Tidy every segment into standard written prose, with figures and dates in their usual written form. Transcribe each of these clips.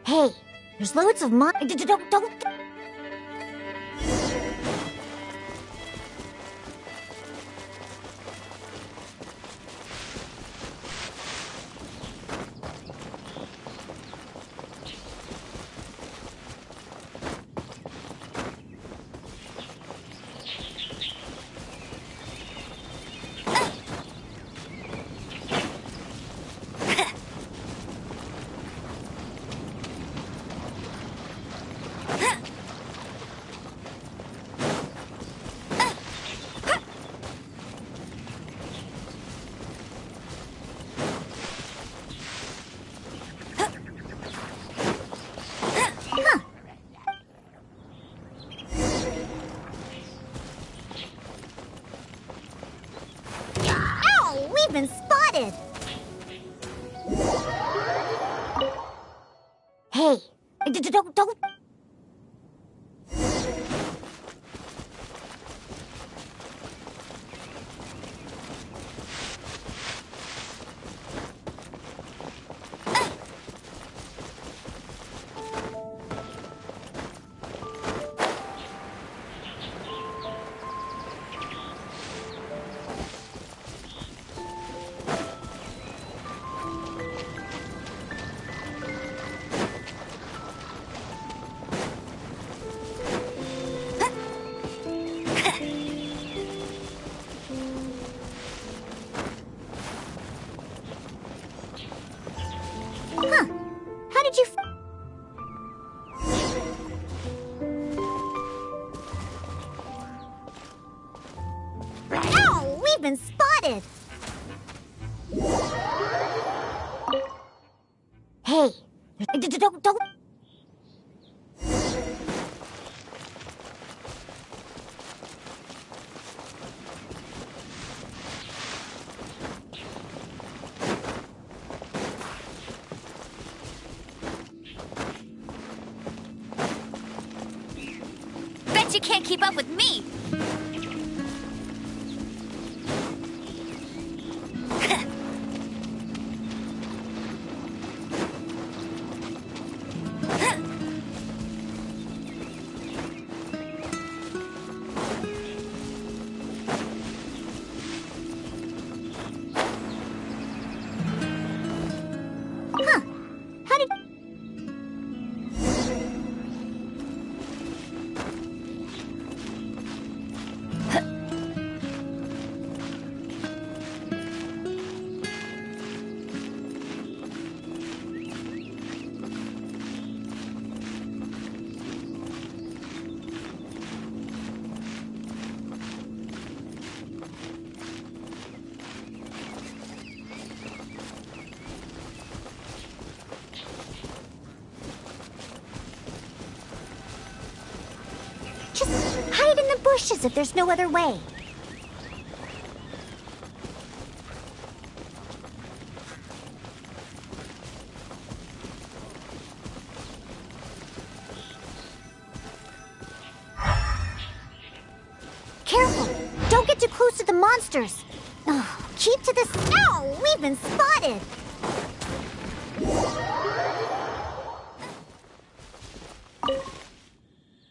Hey, there's loads of don't. Ow! We've been spotted! Hey, don't. Huh? How did you? Ow! We've been spotted! Hey, don't. Bet you can't keep up with me! Huh? How did? Just hide in the bushes if there's no other way. Careful! Don't get too close to the monsters! Oh, keep to this. Ow! We've been spotted!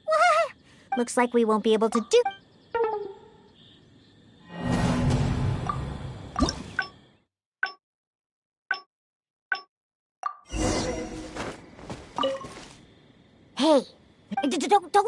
What? Looks like we won't be able to do. Hey, don't.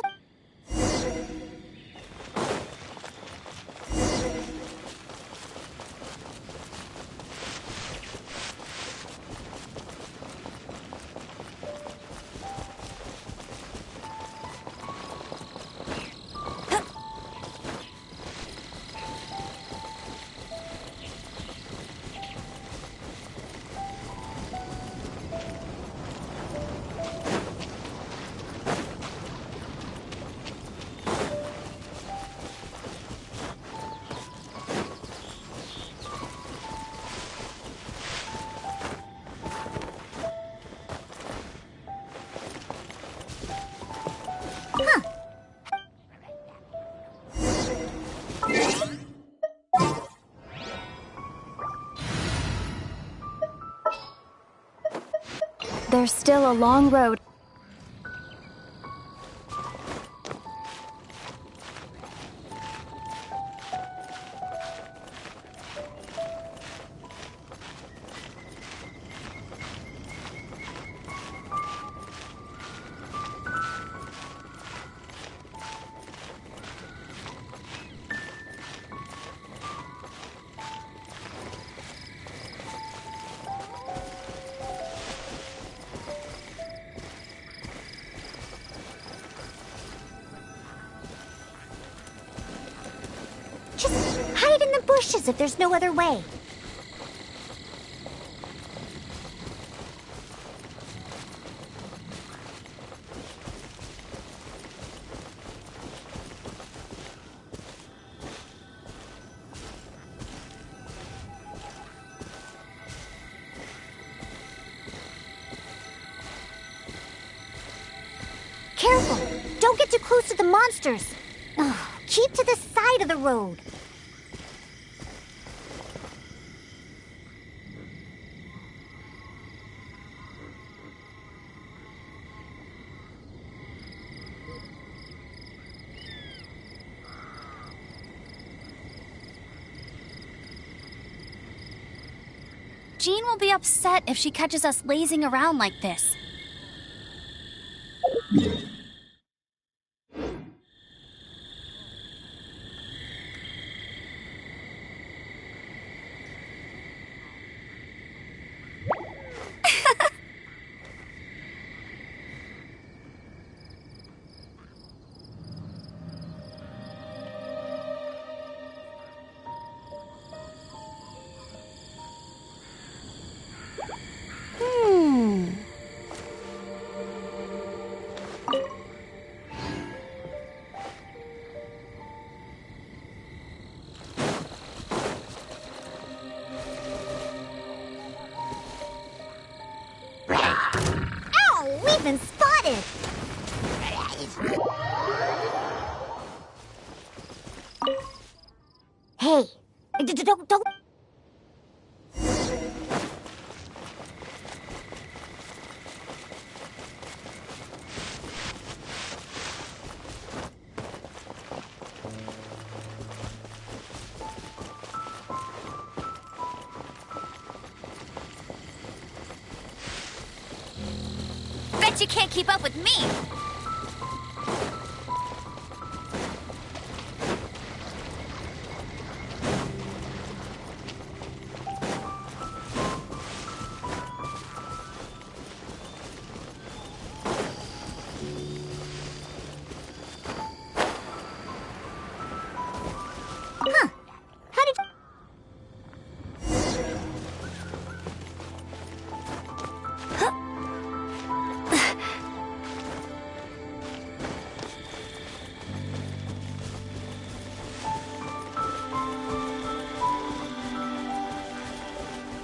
Huh? There's still a long road. Just hide in the bushes if there's no other way. Careful! Don't get too close to the monsters! Oh, keep to the side of the road. Jean will be upset if she catches us lazing around like this. Ow! We've been spotted! Hey, don't... Bet you can't keep up with me! Huh. How did...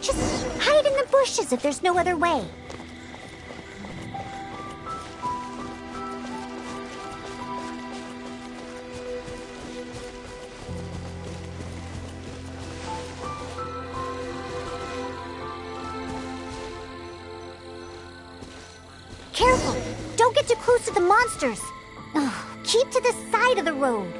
Just hide in the bushes if there's no other way. Careful! Don't get too close to the monsters! Oh, keep to the side of the road.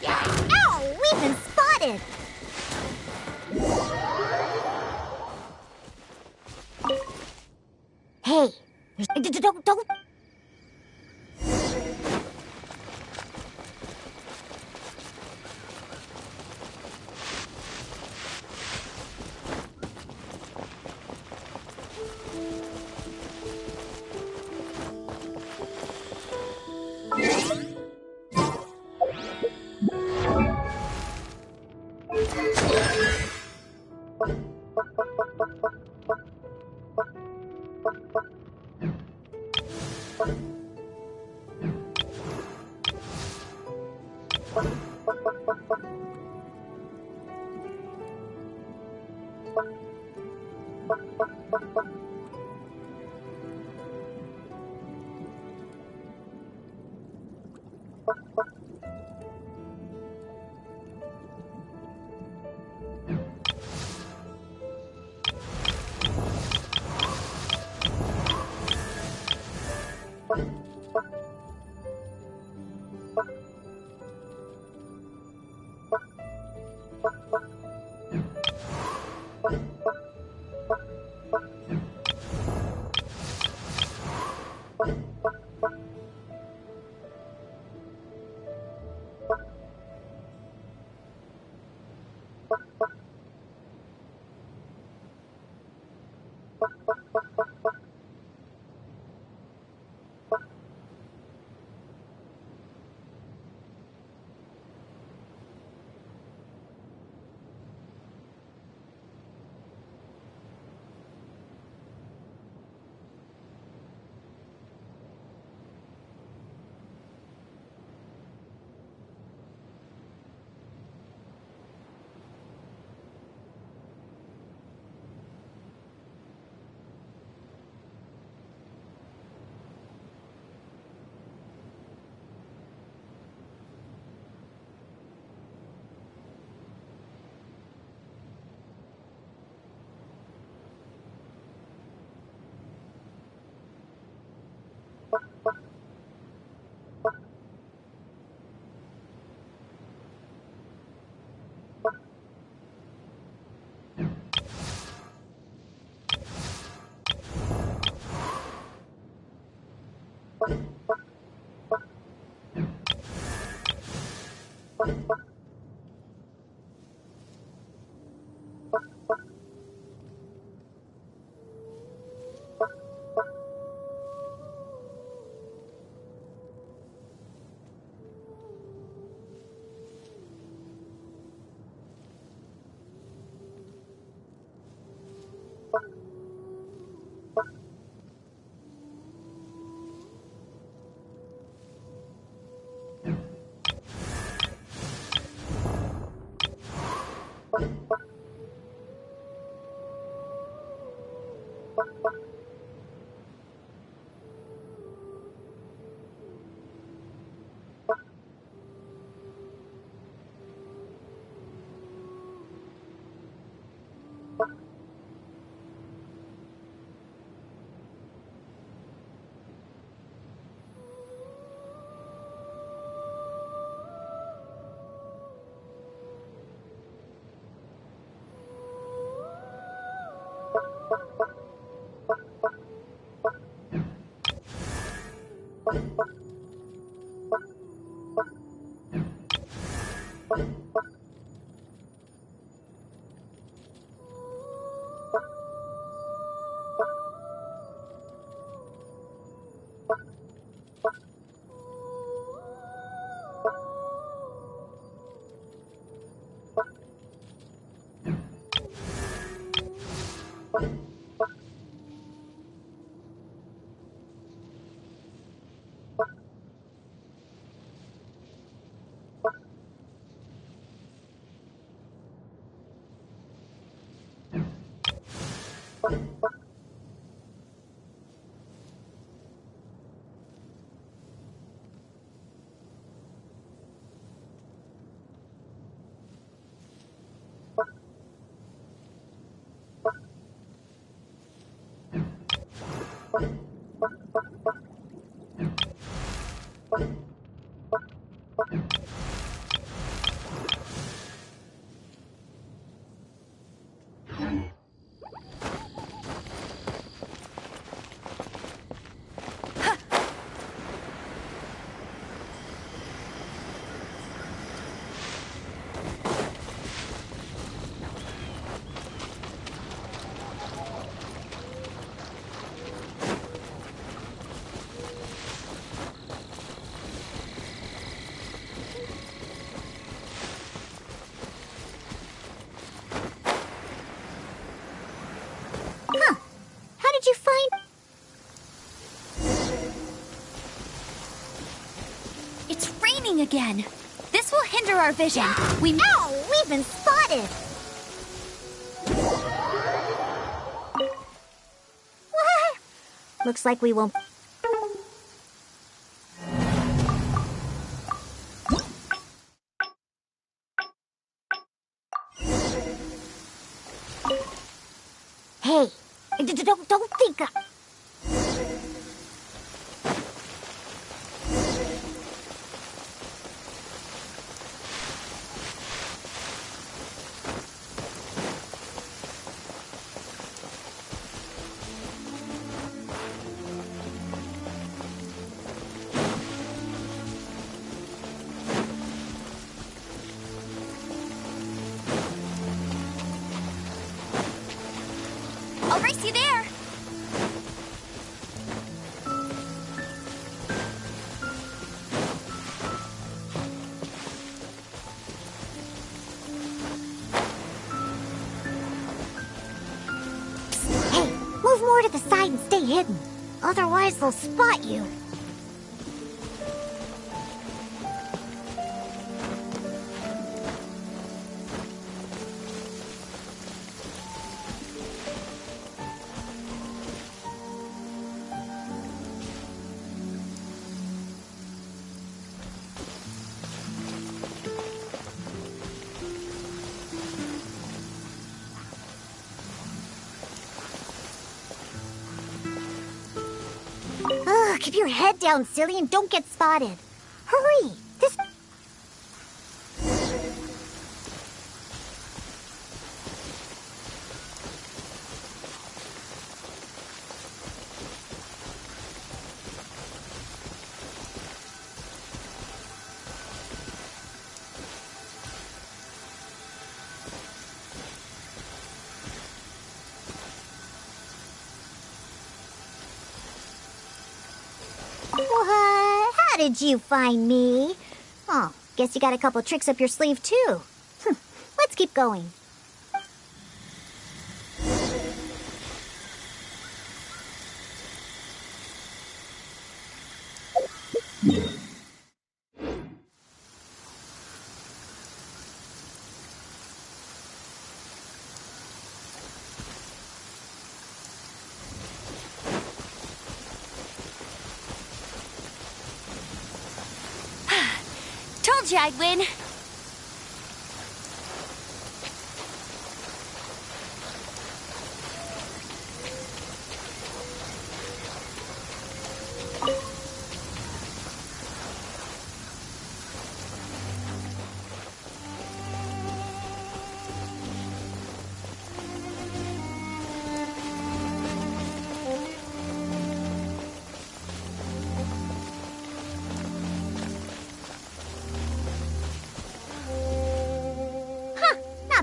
Ow! We've been spotted! Hey, don't... again. This will hinder our vision. Ow! We've been spotted! What? Looks like we won't... Hey, don't think... I'll race you there. Hey, move more to the side and stay hidden. Otherwise, they'll spot you. Ugh, keep your head down, silly, and don't get spotted. Hurry! This... What? How did you find me? Oh, guess you got a couple tricks up your sleeve, too. Let's keep going. Told you I'd win.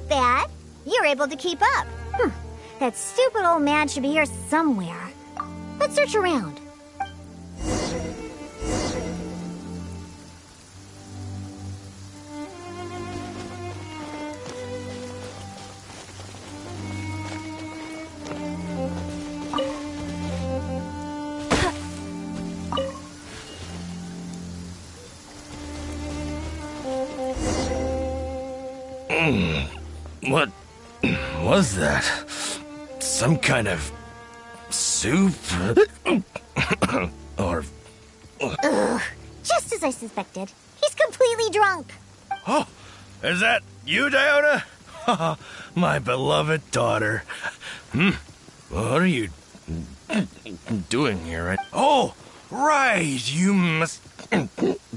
Bad. You're able to keep up. That stupid old man should be here somewhere. Let's search around. What was that? Some kind of soup? Or... Ugh, just as I suspected. He's completely drunk. Oh, is that you, Diona? My beloved daughter. What are you doing here? Right? Oh, right. You must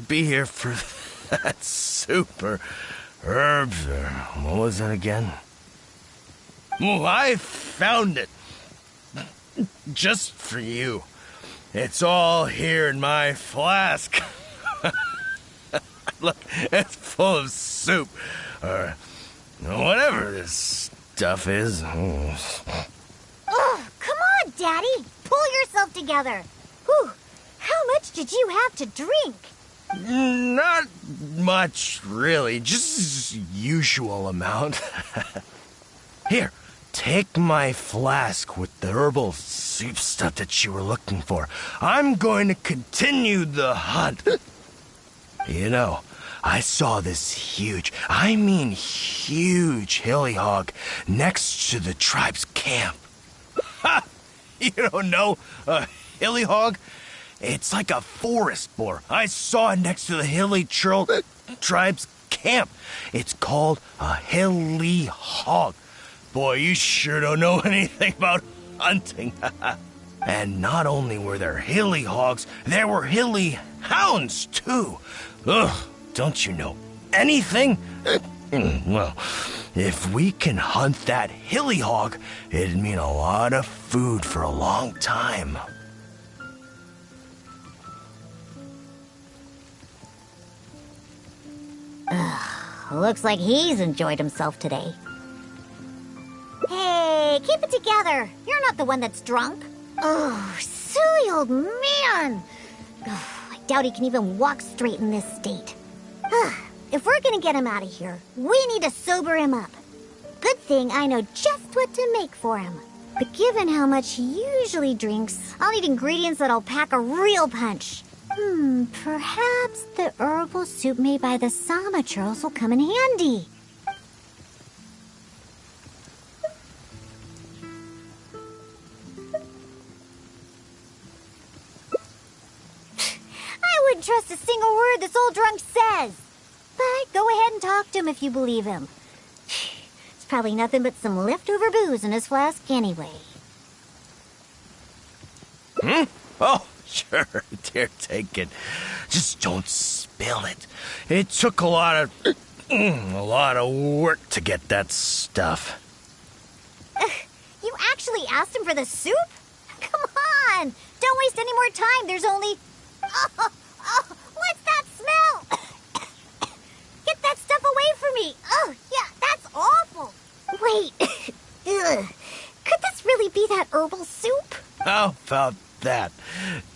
be here for that soup or herbs or what was that again? Oh, I found it. Just for you. It's all here in my flask. Look, it's full of soup. Or whatever this stuff is. Ugh, come on, Daddy. Pull yourself together. Whew, how much did you have to drink? Not much, really. Just usual amount. Here, take my flask with the herbal soup stuff that you were looking for. I'm going to continue the hunt. You know, I saw this huge, I mean huge hilly hog next to the tribe's camp. Ha! You don't know a hilly hog? It's like a forest boar. I saw it next to the hilly tribe's camp. It's called a hilly hog. Boy, you sure don't know anything about hunting. And not only were there hilly hogs, there were hilly hounds, too. Ugh, don't you know anything? Well, if we can hunt that hilly hog, it'd mean a lot of food for a long time. Looks like he's enjoyed himself today. Hey, keep it together. You're not the one that's drunk. Oh, silly old man. Oh, I doubt he can even walk straight in this state. If we're gonna get him out of here, we need to sober him up. Good thing I know just what to make for him. But given how much he usually drinks, I'll need ingredients that'll pack a real punch. Perhaps the herbal soup made by the Sama churls will come in handy. I wouldn't trust a single word this old drunk says. But go ahead and talk to him if you believe him. It's probably nothing but some leftover booze in his flask anyway. Oh, sure, dear, take it. Just don't spill it. It took a lot of work to get that stuff. You actually asked him for the soup? Come on! Don't waste any more time. There's only... Oh, what's that smell? Get that stuff away from me. Oh, yeah, that's awful. Wait. Ugh. Could this really be that herbal soup? How about that?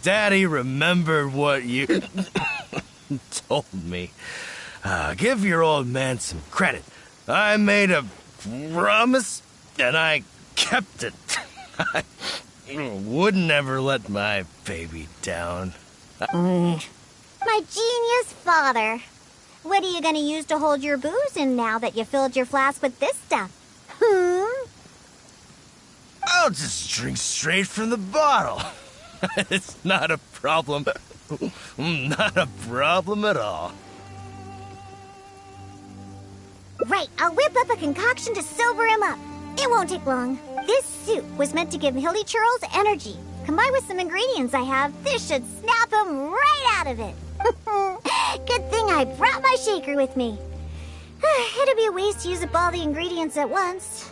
Daddy remembered what you told me. Give your old man some credit. I made a promise, and I kept it. I would never let my baby down. My genius father. What are you going to use to hold your booze in now that you filled your flask with this stuff? I'll just drink straight from the bottle. It's not a problem. Not a problem at all. Right, I'll whip up a concoction to sober him up. It won't take long. This soup was meant to give Hilly Churls energy. Combined with some ingredients I have, this should snap him right out of it. Good thing I brought my shaker with me. It'd be a waste to use up all the ingredients at once.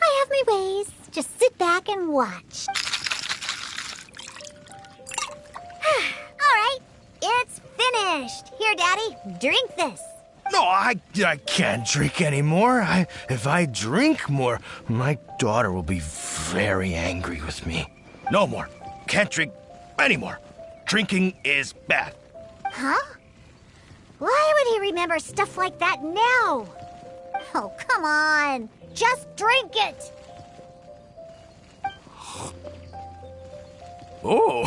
I have my ways. Just sit back and watch. All right, it's finished. Here, Daddy, drink this. No, I can't drink anymore. If I drink more, my daughter will be very angry with me. No more. Can't drink anymore. Drinking is bad. Huh? Why would he remember stuff like that now? Oh, come on. Just drink it. Oh,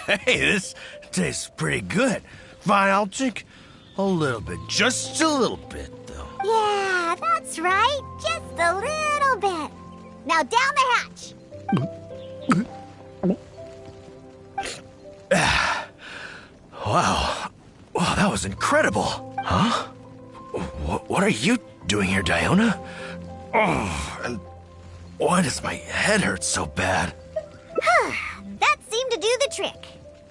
hey, this tastes pretty good. Fine, I'll drink a little bit. Just a little bit, though. Yeah, that's right. Just a little bit. Now down the hatch. Wow. Wow, that was incredible. Huh? What are you doing here, Diona? Oh, and why does my head hurt so bad? That seemed to do the trick.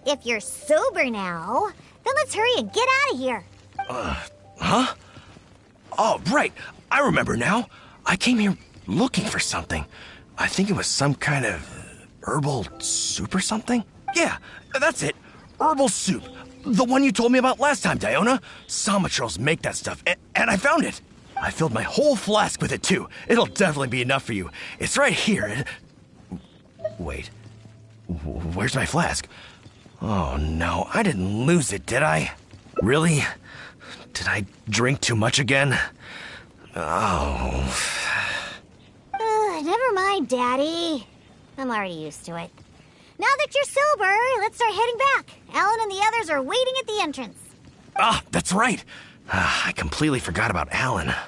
If you're sober now, then let's hurry and get out of here. Huh? Oh, right. I remember now. I came here looking for something. I think it was some kind of herbal soup or something. Yeah, that's it. Herbal soup. The one you told me about last time, Diona. Sama trolls make that stuff, and I found it. I filled my whole flask with it, too. It'll definitely be enough for you. It's right here. Wait. Where's my flask? Oh, no. I didn't lose it, did I? Really? Did I drink too much again? Oh. Never mind, Daddy. I'm already used to it. Now that you're sober, let's start heading back. Alan and the others are waiting at the entrance. Ah, that's right. I completely forgot about Alan. How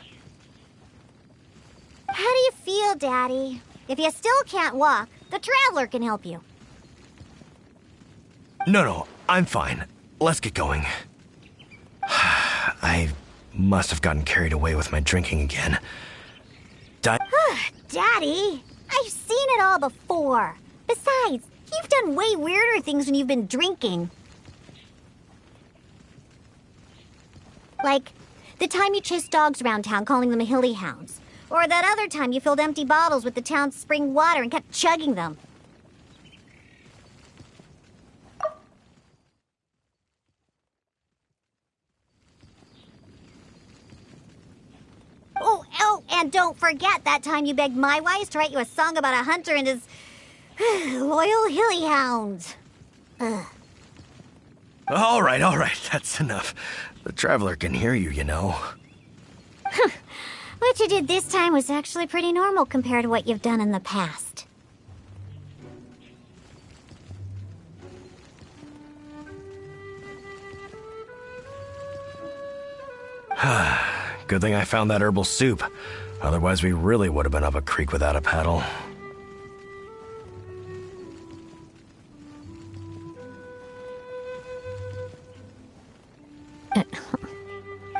do you feel, Daddy? If you still can't walk, the Traveler can help you. No, I'm fine. Let's get going. I must have gotten carried away with my drinking again. Daddy, I've seen it all before. Besides, you've done way weirder things when you've been drinking. Like the time you chased dogs around town calling them hilly hounds. Or that other time you filled empty bottles with the town's spring water and kept chugging them. Oh, and don't forget that time you begged my wise to write you a song about a hunter and his loyal hilly hounds. All right, that's enough. The Traveler can hear you, you know. What you did this time was actually pretty normal compared to what you've done in the past. Good thing I found that herbal soup. Otherwise, we really would have been up a creek without a paddle.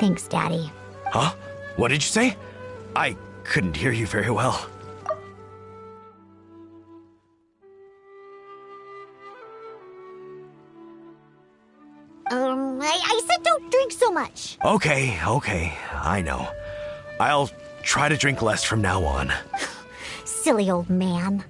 Thanks, Daddy. Huh? What did you say? I couldn't hear you very well. I said don't drink so much. Okay, I know. I'll try to drink less from now on. Silly old man.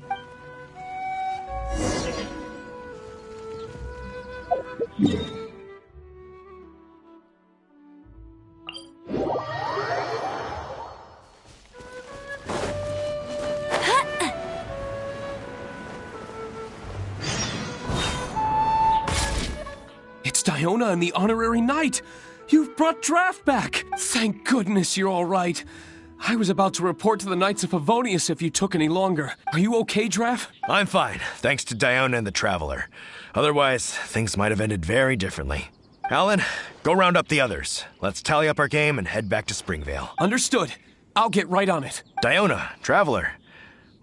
Iona and the honorary knight! You've brought Draft back! Thank goodness you're all right. I was about to report to the Knights of Favonius if you took any longer. Are you okay, Draft? I'm fine, thanks to Diona and the Traveler. Otherwise, things might have ended very differently. Alan, go round up the others. Let's tally up our game and head back to Springvale. Understood. I'll get right on it. Diona, Traveler,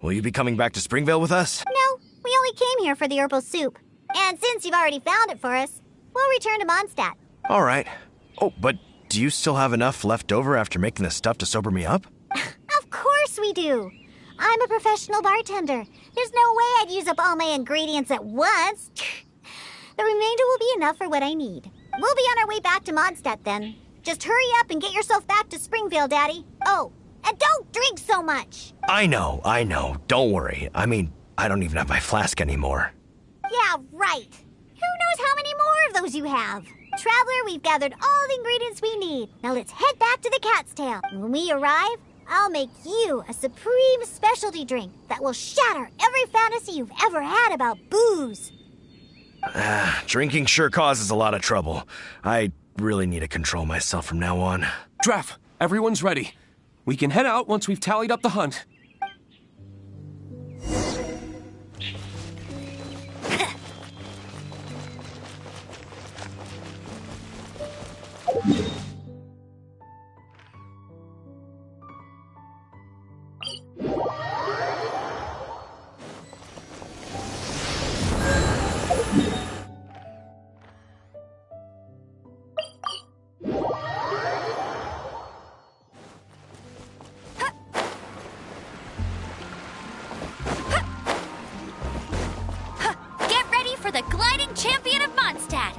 will you be coming back to Springvale with us? No, we only came here for the herbal soup. And since you've already found it for us, we'll return to Mondstadt. All right. Oh, but do you still have enough left over after making the stuff to sober me up? Of course we do. I'm a professional bartender. There's no way I'd use up all my ingredients at once. The remainder will be enough for what I need. We'll be on our way back to Mondstadt then. Just hurry up and get yourself back to Springvale, Daddy. Oh, and don't drink so much. I know. Don't worry. I mean, I don't even have my flask anymore. Yeah, right. Who knows how many more of those you have? Traveler, we've gathered all the ingredients we need. Now let's head back to the Cat's Tail. And when we arrive, I'll make you a supreme specialty drink that will shatter every fantasy you've ever had about booze. Drinking sure causes a lot of trouble. I really need to control myself from now on. Draft, everyone's ready. We can head out once we've tallied up the hunt. Get ready for the gliding champion of Mondstadt!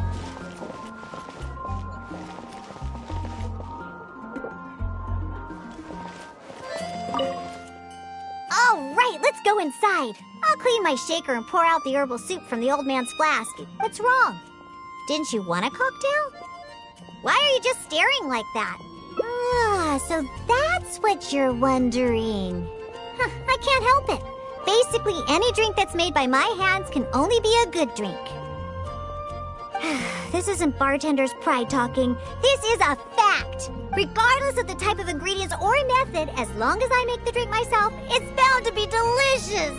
All right, let's go inside. I'll clean my shaker and pour out the herbal soup from the old man's flask. What's wrong? Didn't you want a cocktail? Why are you just staring like that? Ah, so that's what you're wondering. I can't help it. Basically, any drink that's made by my hands can only be a good drink. This isn't bartender's pride talking. This is a fact. Regardless of the type of ingredients or method, as long as I make the drink myself, it's bound to be delicious.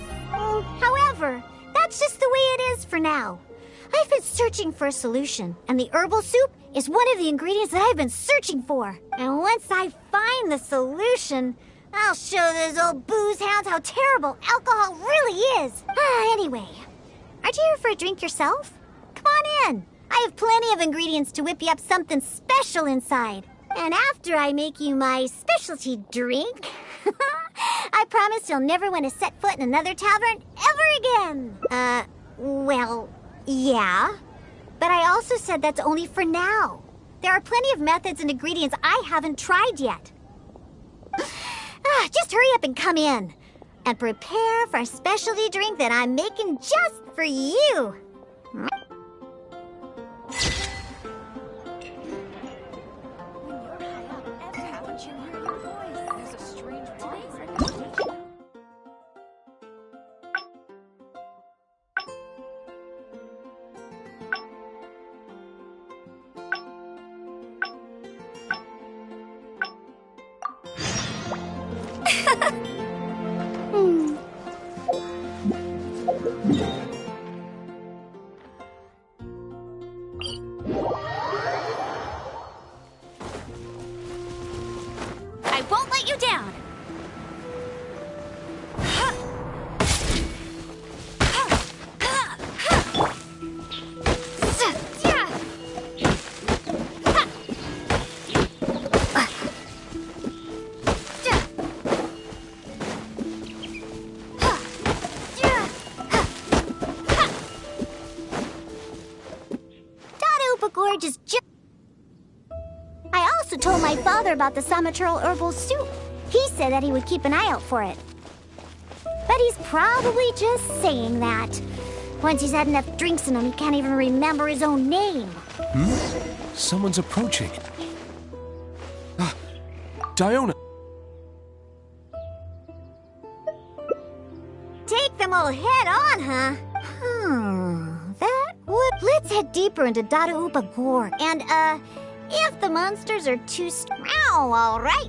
However, that's just the way it is for now. I've been searching for a solution, and the herbal soup is one of the ingredients that I've been searching for. And once I find the solution, I'll show those old booze hounds how terrible alcohol really is. Anyway, aren't you here for a drink yourself? Come on in. I have plenty of ingredients to whip you up something special inside. And after I make you my specialty drink, I promise you'll never want to set foot in another tavern ever again. Well, yeah. But I also said that's only for now. There are plenty of methods and ingredients I haven't tried yet. Just hurry up and come in. And prepare for a specialty drink that I'm making just for you. I won't let you down. Gorge is just... I also told my father about the Summitral herbal soup. He said that he would keep an eye out for it. But he's probably just saying that. Once he's had enough drinks in him, he can't even remember his own name. Someone's approaching. Diona! Take them all head on, huh? That would... Let's head deeper into Dadaupa Gorge. And, if the monsters are too strong, all right.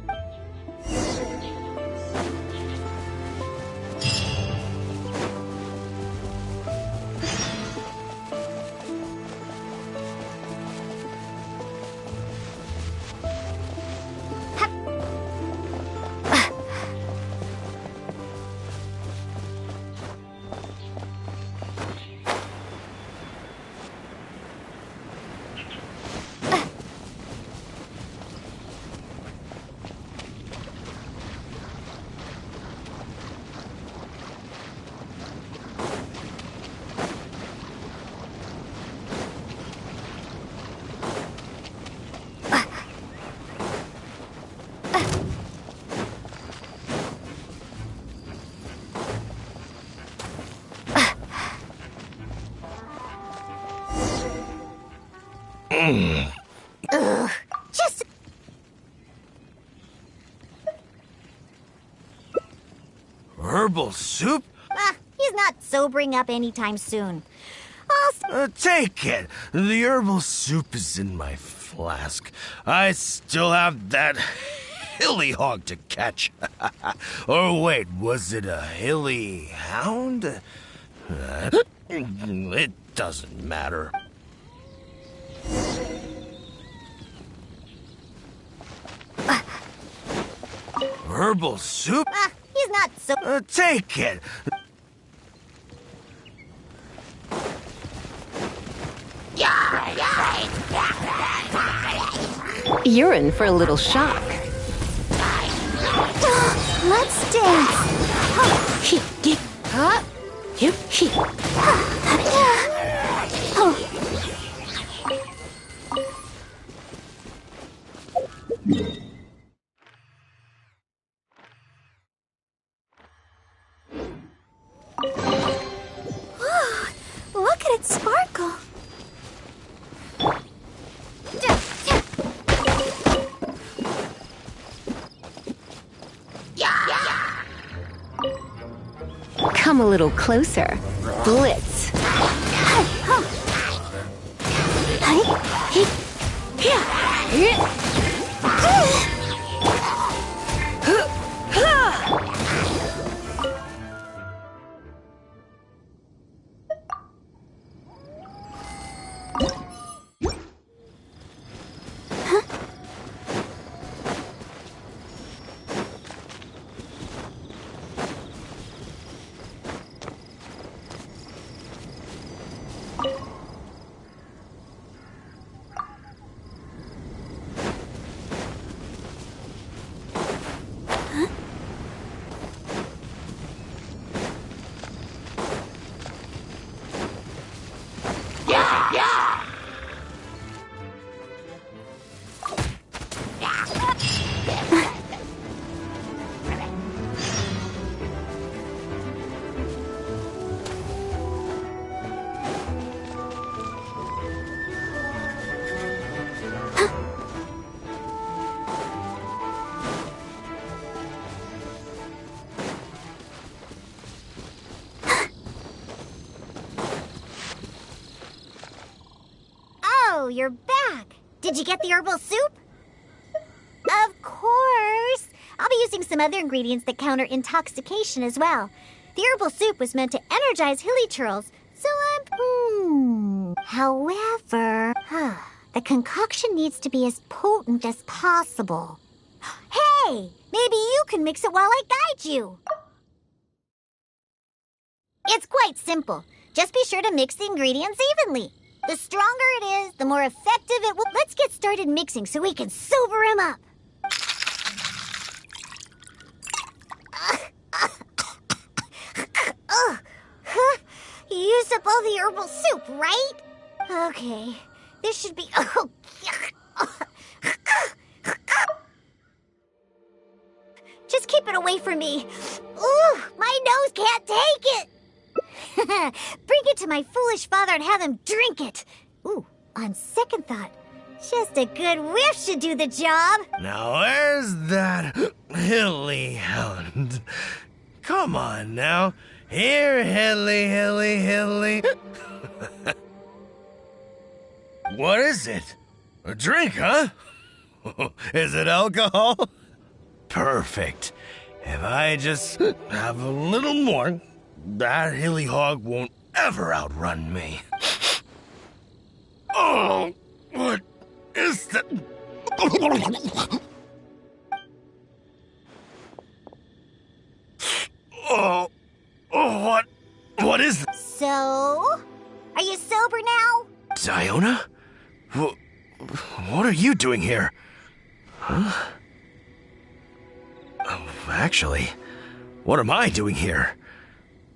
Just... Herbal soup? He's not sobering up anytime soon. Take it. The herbal soup is in my flask. I still have that hilly hog to catch. Or wait, was it a hilly hound? It doesn't matter. Herbal soup? He's not so... Take it. You're in for a little shock. Let's dance. Look at it sparkle. Come a little closer. Blitz. you're back. Did you get the herbal soup? Of course. I'll be using some other ingredients that counter intoxication as well. The herbal soup was meant to energize hilly churls, so However, the concoction needs to be as potent as possible. Hey, maybe you can mix it while I guide you. It's quite simple. Just be sure to mix the ingredients evenly. The stronger it is, the more effective it will. Let's get started mixing so we can sober him up. You used up all the herbal soup, right? Okay, this should be... Just keep it away from me. Ooh, my nose can't take it. Bring it to my foolish father and have him drink it. Ooh, on second thought, just a good whiff should do the job. Now where's that hilly hound? Come on now. Here, hilly. What is it? A drink, huh? Is it alcohol? Perfect. If I just have a little more, that hilly hog won't ever outrun me. Oh, what is that? What is that? So, are you sober now? Diona? What are you doing here? Huh? Oh, actually, what am I doing here?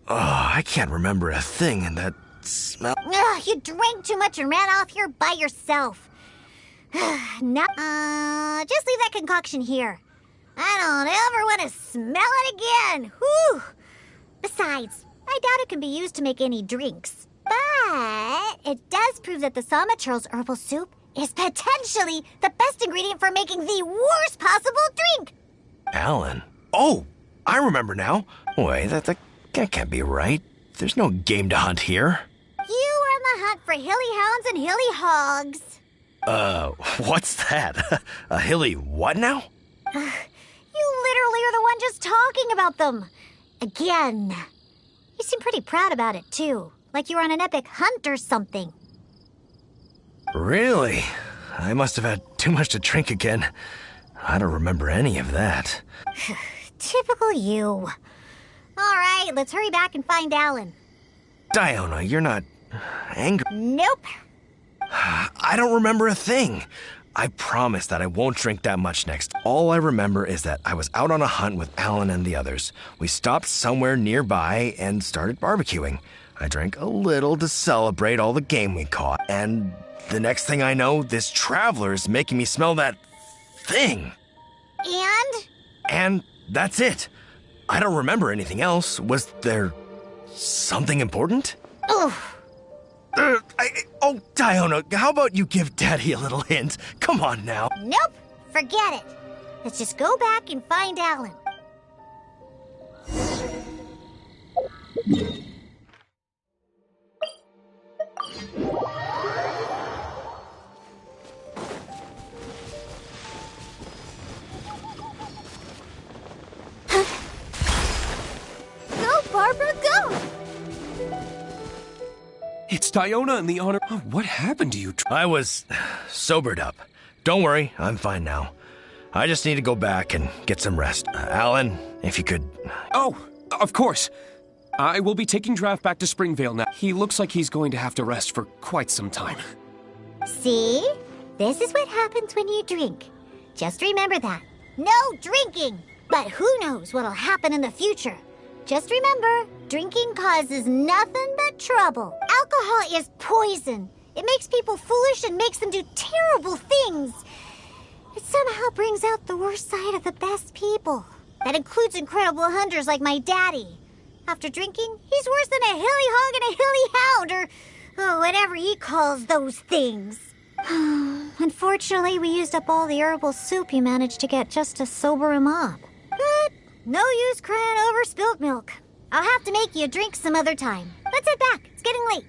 Oh, I can't remember a thing, and that smell... Ugh, you drank too much and ran off here by yourself. No, just leave that concoction here. I don't ever want to smell it again. Whew. Besides, I doubt it can be used to make any drinks. But it does prove that the Sama Churl's herbal soup is potentially the best ingredient for making the worst possible drink. Alan? Oh, I remember now. Wait, that can't be right. There's no game to hunt here. You are on the hunt for hilly hounds and hilly hogs. What's that? A hilly what now? You literally are the one just talking about them. Again. You seem pretty proud about it, too. Like you were on an epic hunt or something. Really? I must have had too much to drink again. I don't remember any of that. Typical you. All right, let's hurry back and find Alan. Diona, you're not angry? Nope. I don't remember a thing. I promise that I won't drink that much next. All I remember is that I was out on a hunt with Alan and the others. We stopped somewhere nearby and started barbecuing. I drank a little to celebrate all the game we caught. And the next thing I know, this traveler is making me smell that thing. And that's it. I don't remember anything else. Was there something important? Oof. Oh, Diona, how about you give Daddy a little hint? Come on now. Nope, forget it. Let's just go back and find Alan. Go, Barbara, go! It's Diona in the honor... Oh, what happened to you? I was sobered up. Don't worry, I'm fine now. I just need to go back and get some rest. Alan, if you could... Oh, of course. I will be taking Draft back to Springvale now. He looks like he's going to have to rest for quite some time. See? This is what happens when you drink. Just remember that. No drinking! But who knows what'll happen in the future. Just remember, drinking causes nothing but trouble. Alcohol is poison. It makes people foolish and makes them do terrible things. It somehow brings out the worst side of the best people. That includes incredible hunters like my daddy. After drinking, he's worse than a hilly hog and a hilly hound, or whatever he calls those things. Unfortunately, we used up all the herbal soup he managed to get just to sober him up. But no use crying over spilt milk. I'll have to make you a drink some other time. Let's head back. It's getting late.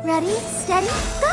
Ready, steady, go!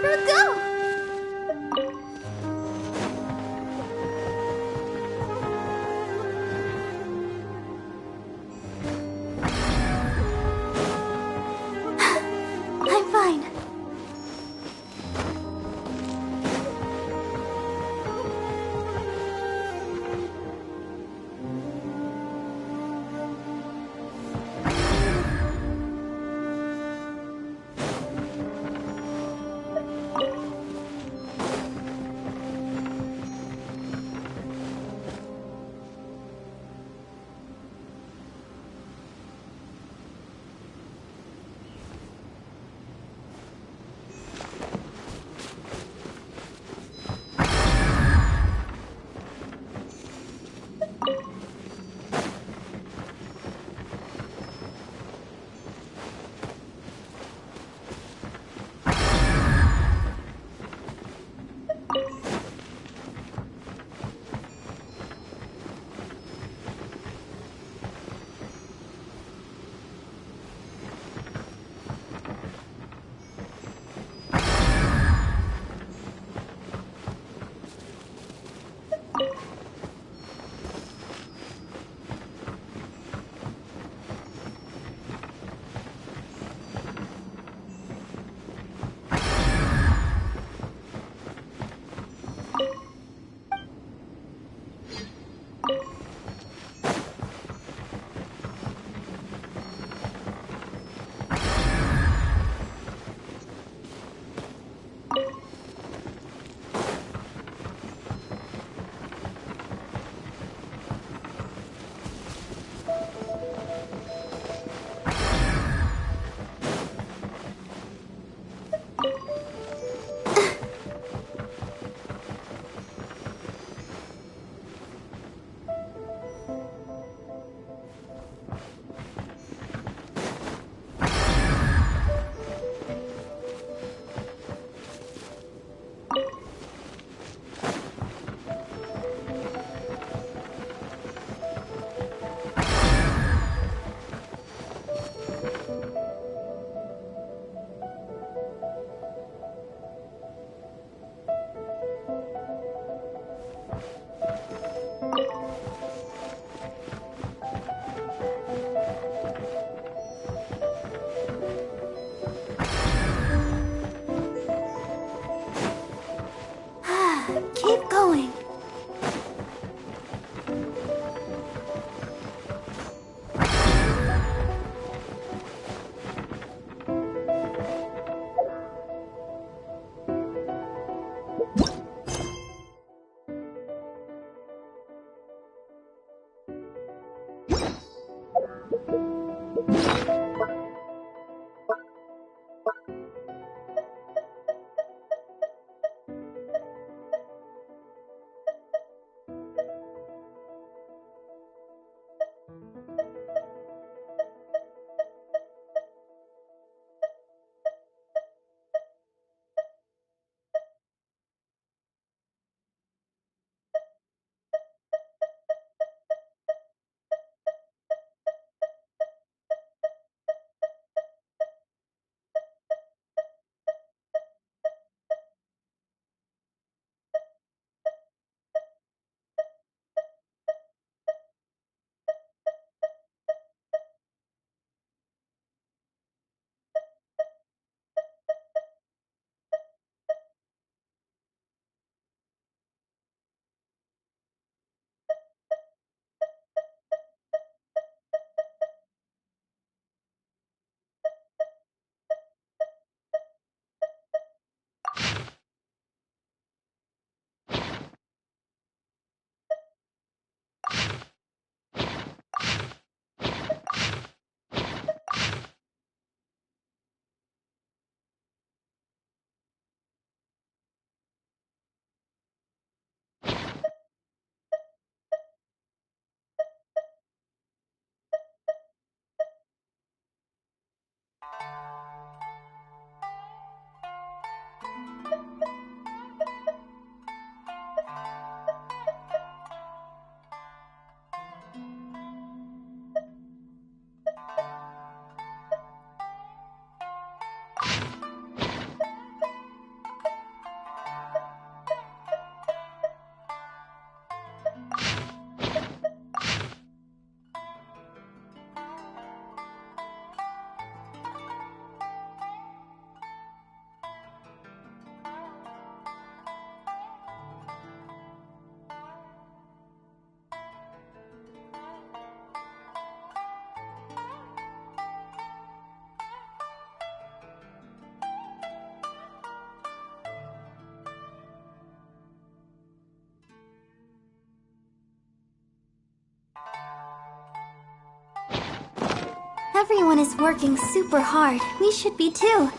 Go! I'm fine. Everyone is working super hard. We should be too.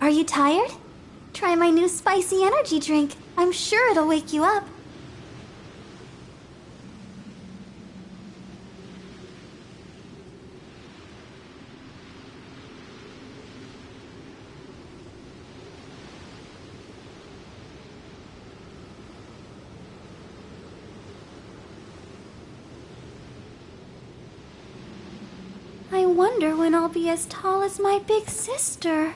Are you tired? Try my new spicy energy drink. I'm sure it'll wake you up. I wonder when I'll be as tall as my big sister.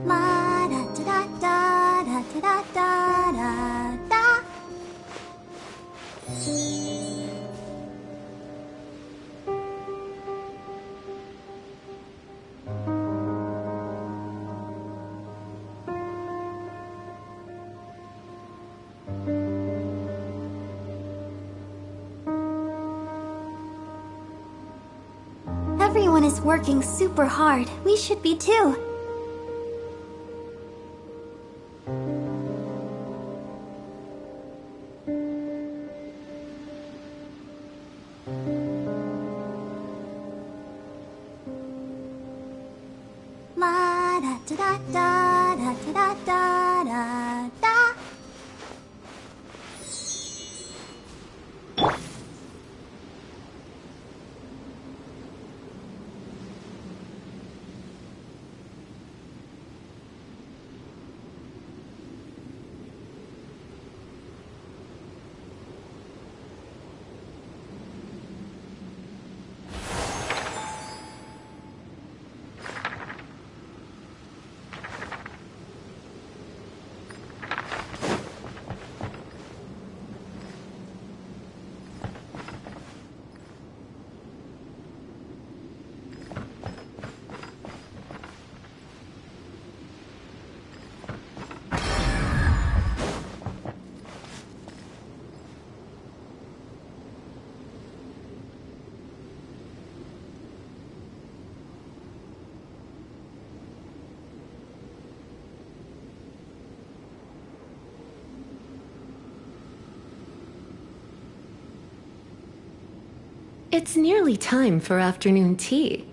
La da da da da da da da da. Everyone is working super hard. We should be too. La da da da da da da da da. It's nearly time for afternoon tea.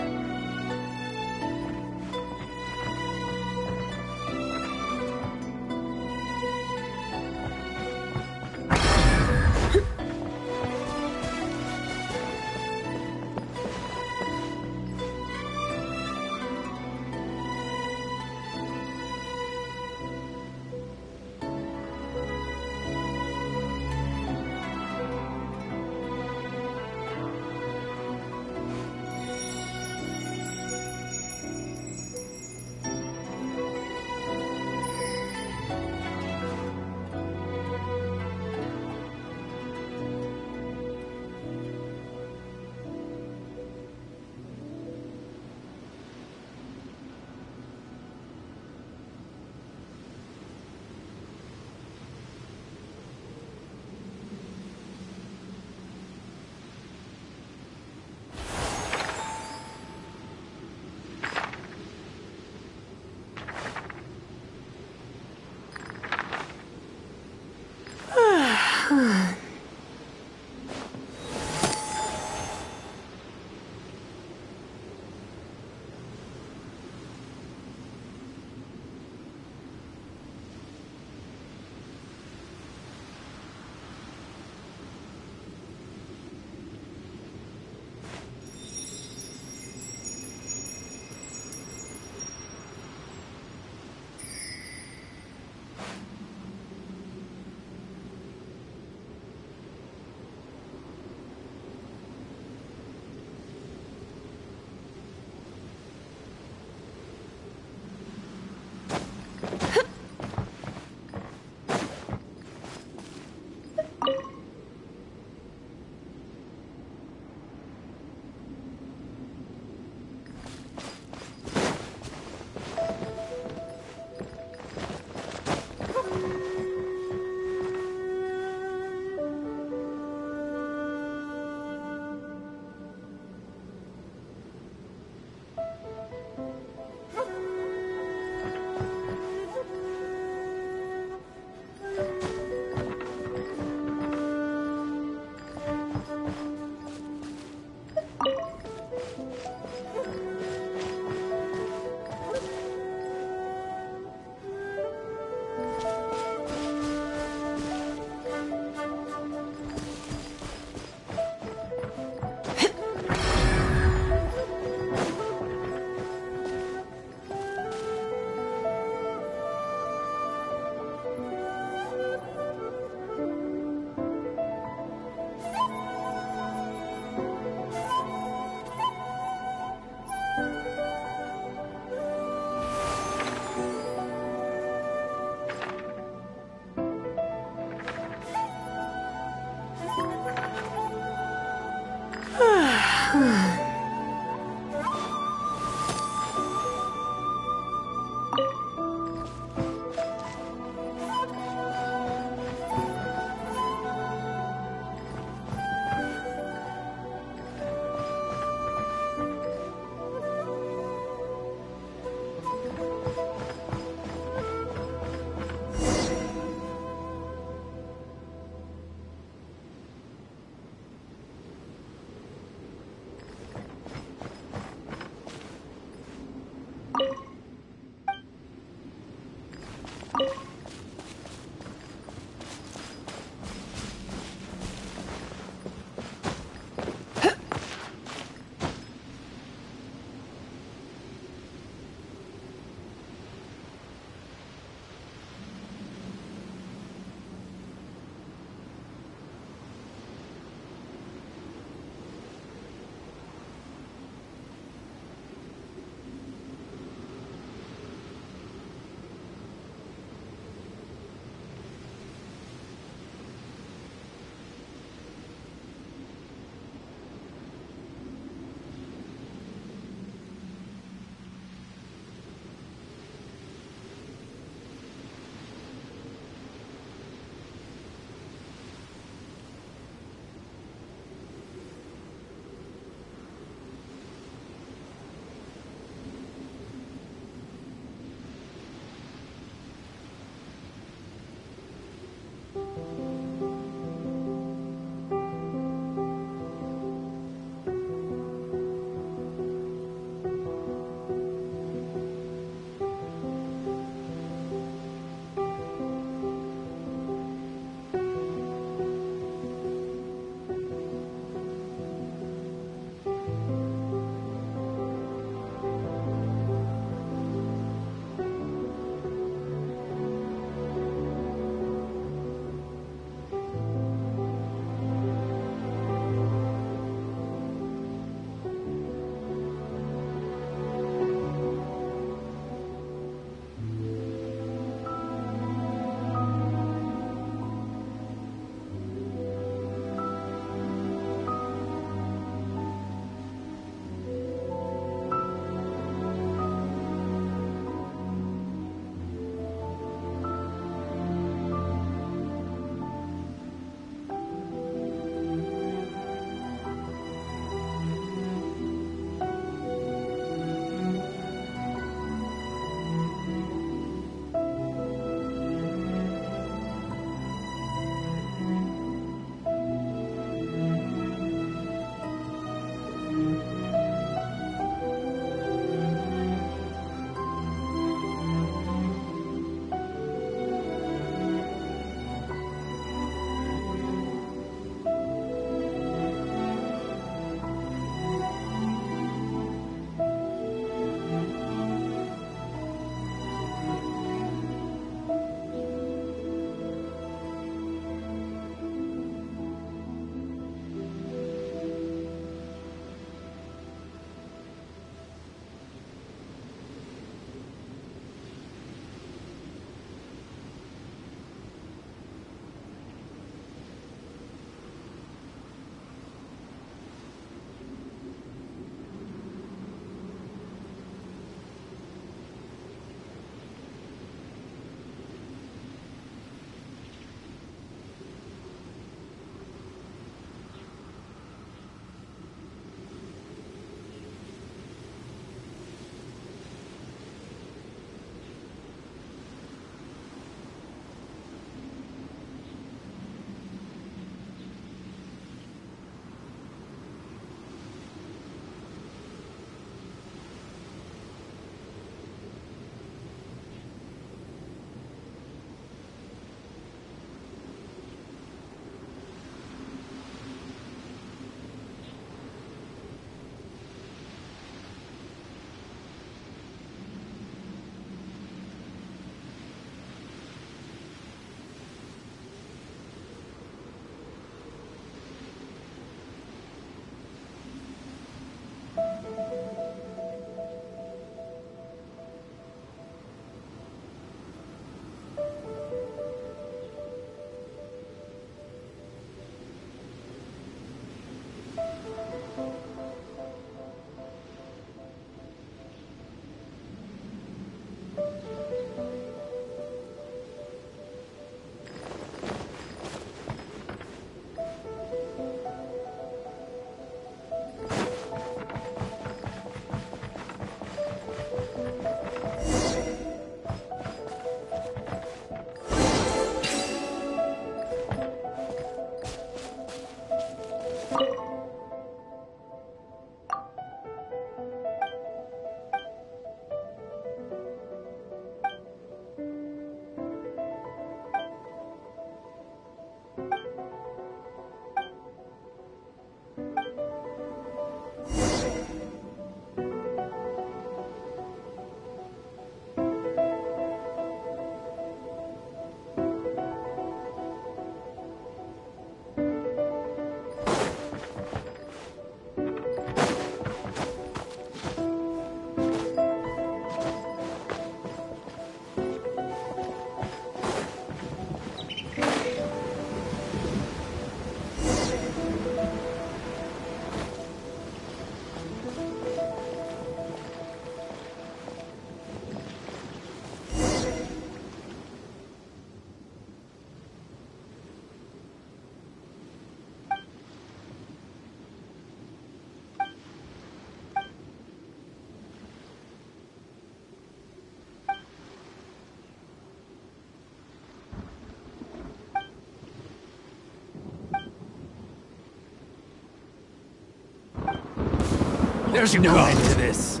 There's no end to this.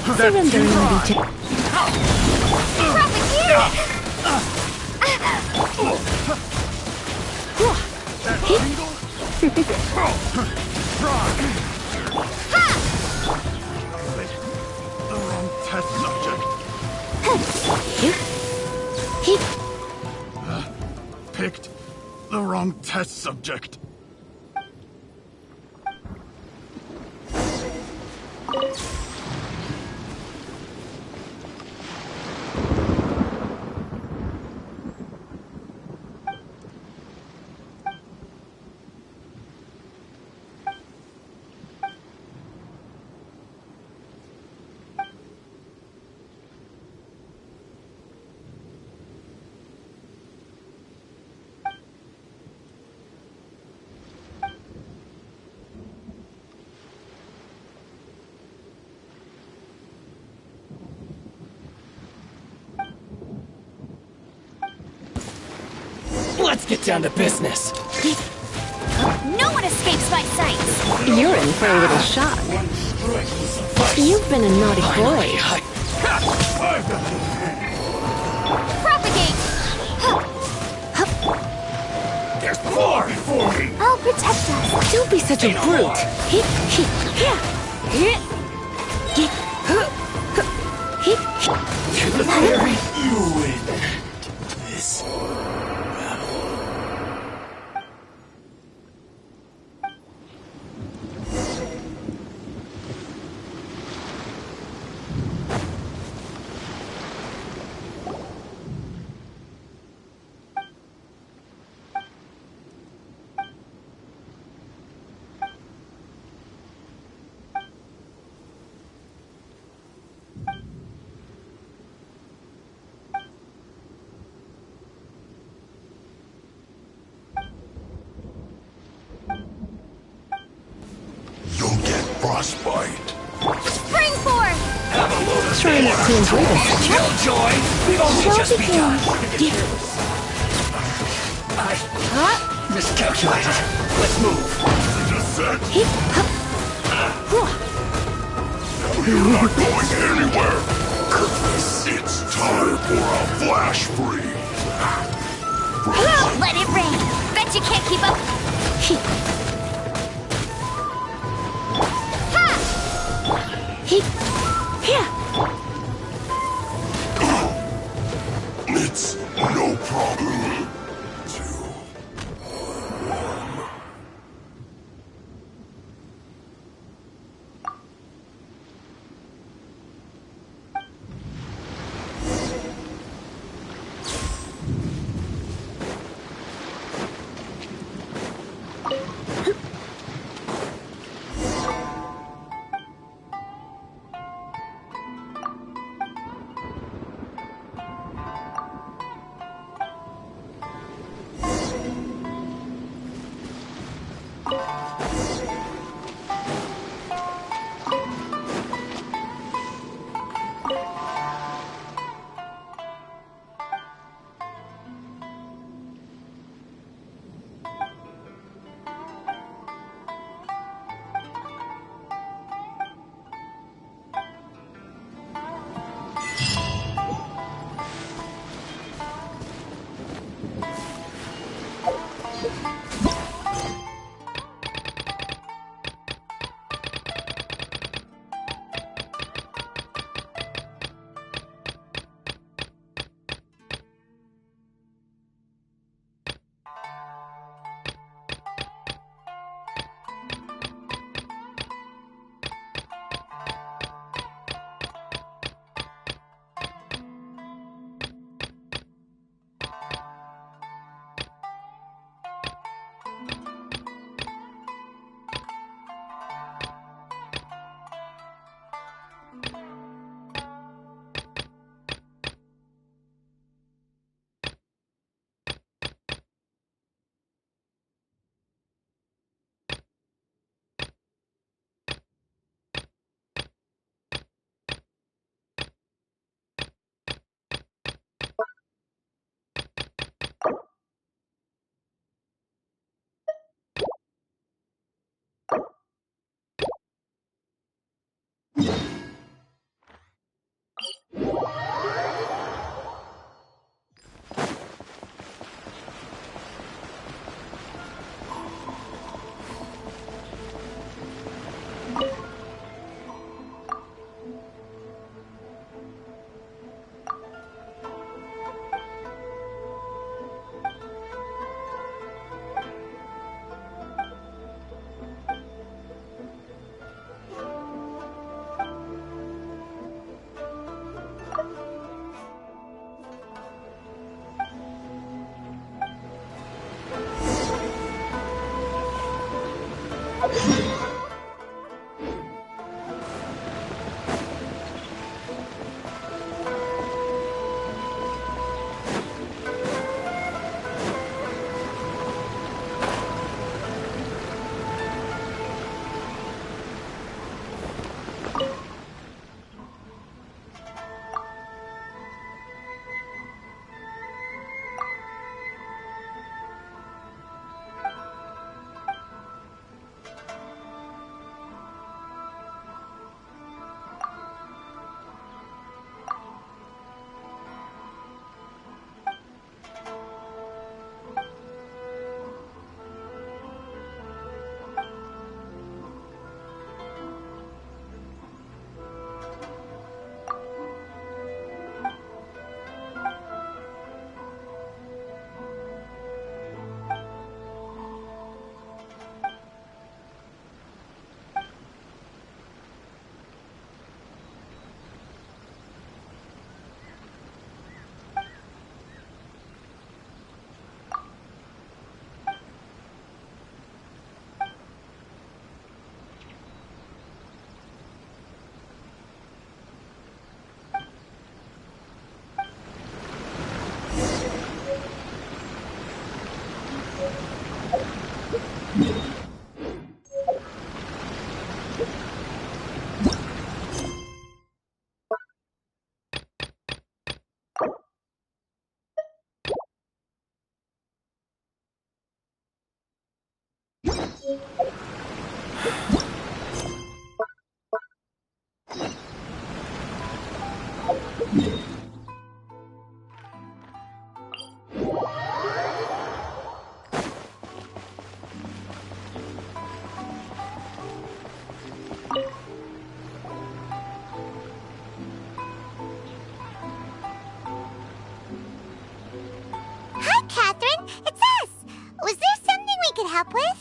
Surrender and be The wrong test subject. Picked the wrong test subject. Let's get down to business. No one escapes my sights! You're in for a little shock. You've been a naughty boy. Propagate! There's more before me. I'll protect us. Don't be such a brute. To the theory. You win. This battle. You'll get frostbite. Springboard! Try not to enjoy this. Killjoy! We've only just begun. Miscalculated. Let's move. Just said you're not going anywhere. It's time for a flash freeze. Let it rain! Bet you can't keep up! It's no problem.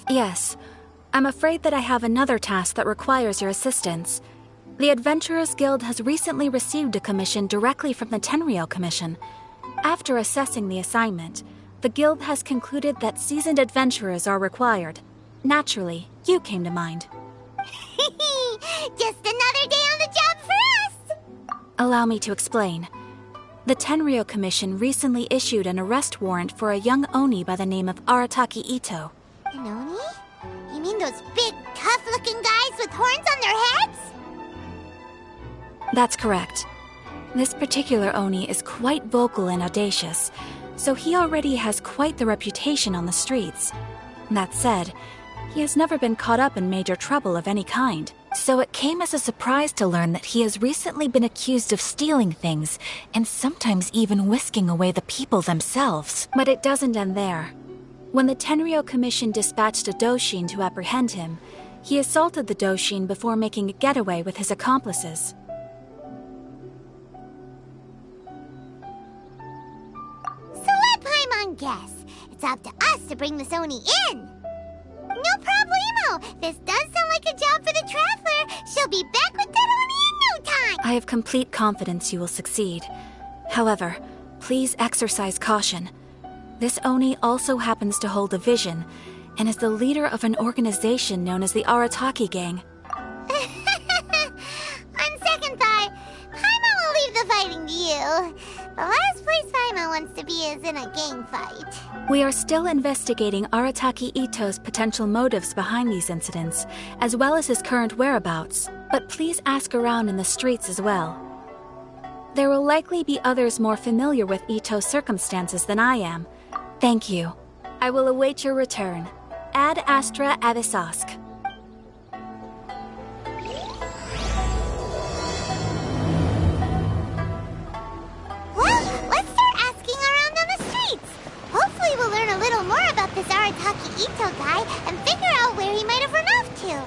Yes. I'm afraid that I have another task that requires your assistance. The Adventurers Guild has recently received a commission directly from the Tenryou Commission. After assessing the assignment, the Guild has concluded that seasoned adventurers are required. Naturally, you came to mind. Just another day on the job for us! Allow me to explain. The Tenryou Commission recently issued an arrest warrant for a young Oni by the name of Arataki Ito. An Oni? You mean those big, tough-looking guys with horns on their heads? That's correct. This particular Oni is quite vocal and audacious, so he already has quite the reputation on the streets. That said, he has never been caught up in major trouble of any kind, so it came as a surprise to learn that he has recently been accused of stealing things, and sometimes even whisking away the people themselves. But it doesn't end there. When the Tenryou Commission dispatched a Doshin to apprehend him, he assaulted the Doshin before making a getaway with his accomplices. So let Paimon guess. It's up to us to bring this Oni in. No problemo. This does sound like a job for the Traveler. She'll be back with that Oni in no time. I have complete confidence you will succeed. However, please exercise caution. This Oni also happens to hold a vision, and is the leader of an organization known as the Arataki Gang. On second thought, Paimon will leave the fighting to you. The last place Paimon wants to be is in a gang fight. We are still investigating Arataki Ito's potential motives behind these incidents, as well as his current whereabouts, but please ask around in the streets as well. There will likely be others more familiar with Ito's circumstances than I am. Thank you. I will await your return. Ad Astra Abyssosque. Well, let's start asking around on the streets. Hopefully we'll learn a little more about this Arataki Ito guy and figure out where he might have run off to.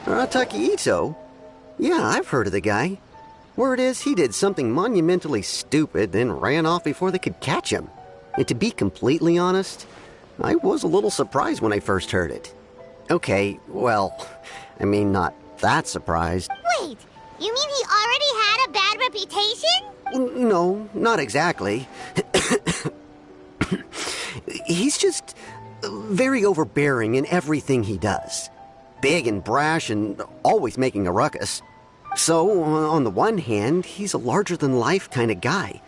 Arataki Ito? Yeah, I've heard of the guy. Word is he did something monumentally stupid, then ran off before they could catch him. And to be completely honest, I was a little surprised when I first heard it. Okay, well, I mean, not that surprised. Wait, you mean he already had a bad reputation? No, not exactly. He's just very overbearing in everything he does. Big and brash and always making a ruckus. So, on the one hand, he's a larger-than-life kind of guy.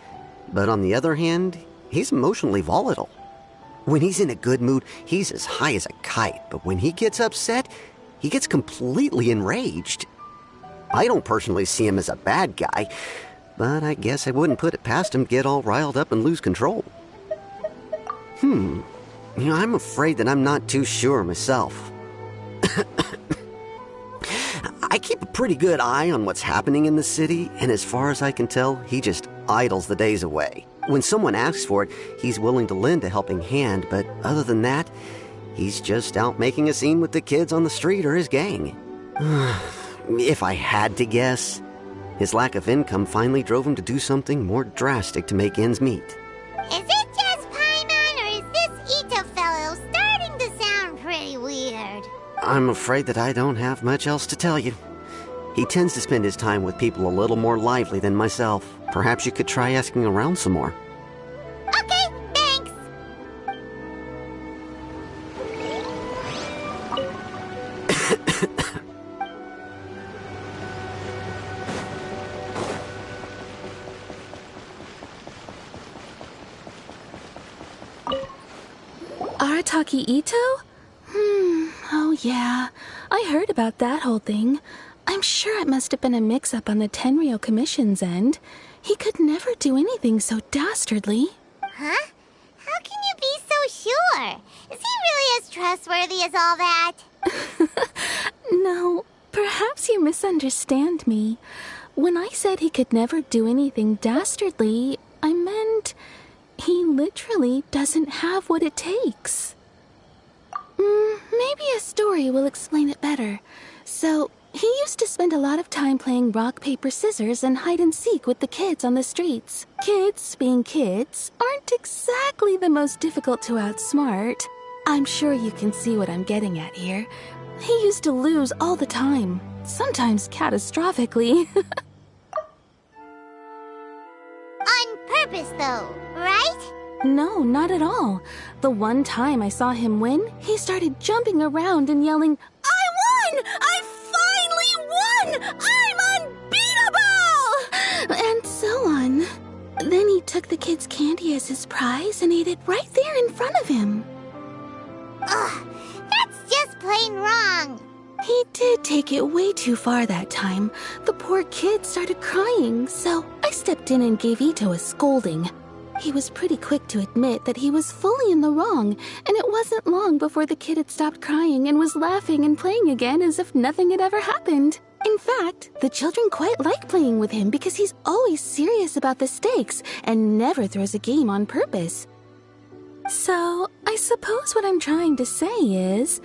But on the other hand, he's emotionally volatile. When he's in a good mood, he's as high as a kite. But when he gets upset, he gets completely enraged. I don't personally see him as a bad guy, but I guess I wouldn't put it past him to get all riled up and lose control. I'm afraid that I'm not too sure myself. I keep a pretty good eye on what's happening in the city, and as far as I can tell, he just idles the days away. When someone asks for it, he's willing to lend a helping hand, but other than that, he's just out making a scene with the kids on the street or his gang. If I had to guess, his lack of income finally drove him to do something more drastic to make ends meet. Is it just Paimon, or is this Ito fellow starting to sound pretty weird? I'm afraid that I don't have much else to tell you. He tends to spend his time with people a little more lively than myself. Perhaps you could try asking around some more. Okay, thanks. Arataki Ito? Oh yeah, I heard about that whole thing. I'm sure it must have been a mix-up on the Tenryou Commission's end. He could never do anything so dastardly. Huh? How can you be so sure? Is he really as trustworthy as all that? No, perhaps you misunderstand me. When I said he could never do anything dastardly, I meant he literally doesn't have what it takes. Maybe a story will explain it better. So, he used to spend a lot of time playing rock, paper, scissors and hide and seek with the kids on the streets. Kids, being kids, aren't exactly the most difficult to outsmart. I'm sure you can see what I'm getting at here. He used to lose all the time, sometimes catastrophically. On purpose, though, right? No, not at all. The one time I saw him win, he started jumping around and yelling, "I won! I finally won! I'm unbeatable!" And so on. Then he took the kid's candy as his prize and ate it right there in front of him. Ugh, that's just plain wrong. He did take it way too far that time. The poor kid started crying, so I stepped in and gave Ito a scolding. He was pretty quick to admit that he was fully in the wrong, and it wasn't long before the kid had stopped crying and was laughing and playing again as if nothing had ever happened. In fact, the children quite like playing with him because he's always serious about the stakes and never throws a game on purpose. So, I suppose what I'm trying to say is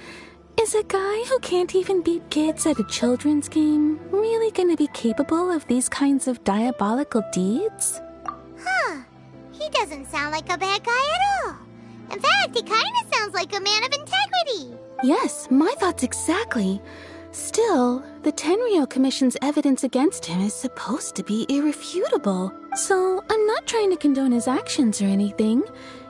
a guy who can't even beat kids at a children's game really gonna be capable of these kinds of diabolical deeds? Huh. He doesn't sound like a bad guy at all. In fact, he kind of sounds like a man of integrity. Yes, my thoughts exactly. Still, the Tenryou Commission's evidence against him is supposed to be irrefutable. So, I'm not trying to condone his actions or anything.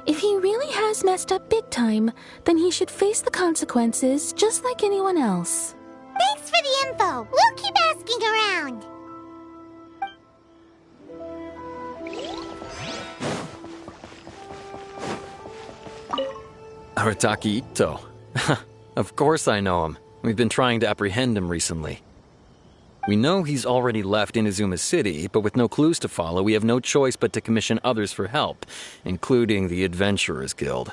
If he really has messed up big time, then he should face the consequences just like anyone else. Thanks for the info. We'll keep asking around. Arataki Ito. Of course I know him. We've been trying to apprehend him recently. We know he's already left Inazuma City, but with no clues to follow, we have no choice but to commission others for help, including the Adventurers Guild.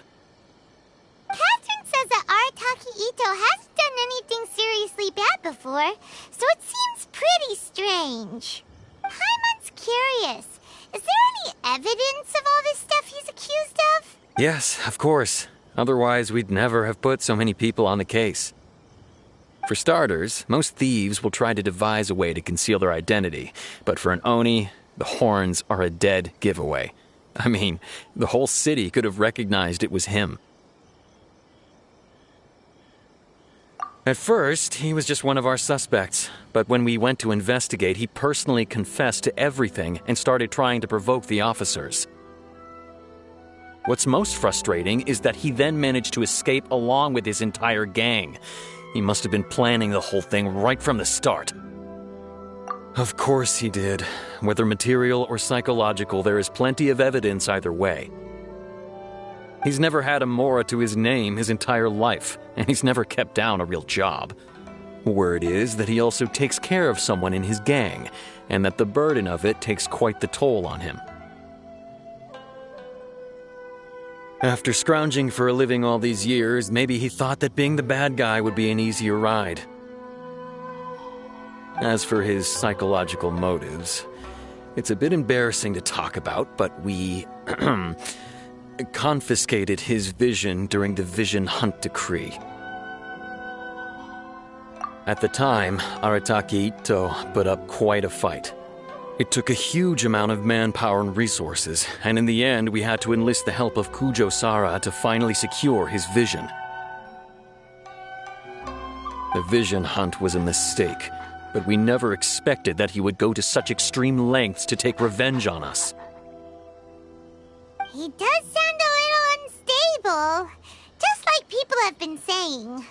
Catherine says that Arataki Ito hasn't done anything seriously bad before, so it seems pretty strange. Paimon's curious. Is there any evidence of all this stuff he's accused of? Yes, of course. Otherwise, we'd never have put so many people on the case. For starters, most thieves will try to devise a way to conceal their identity, but for an Oni, the horns are a dead giveaway. I mean, the whole city could have recognized it was him. At first, he was just one of our suspects, but when we went to investigate, he personally confessed to everything and started trying to provoke the officers. What's most frustrating is that he then managed to escape along with his entire gang. He must have been planning the whole thing right from the start. Of course he did. Whether material or psychological, there is plenty of evidence either way. He's never had a Mora to his name his entire life, and he's never kept down a real job. Word is that he also takes care of someone in his gang, and that the burden of it takes quite the toll on him. After scrounging for a living all these years, maybe he thought that being the bad guy would be an easier ride. As for his psychological motives, it's a bit embarrassing to talk about, but we confiscated his vision during the Vision Hunt Decree. At the time, Arataki Ito put up quite a fight. It took a huge amount of manpower and resources, and in the end we had to enlist the help of Kujo Sara to finally secure his vision. The Vision Hunt was a mistake, but we never expected that he would go to such extreme lengths to take revenge on us. He does sound a little unstable, just like people have been saying.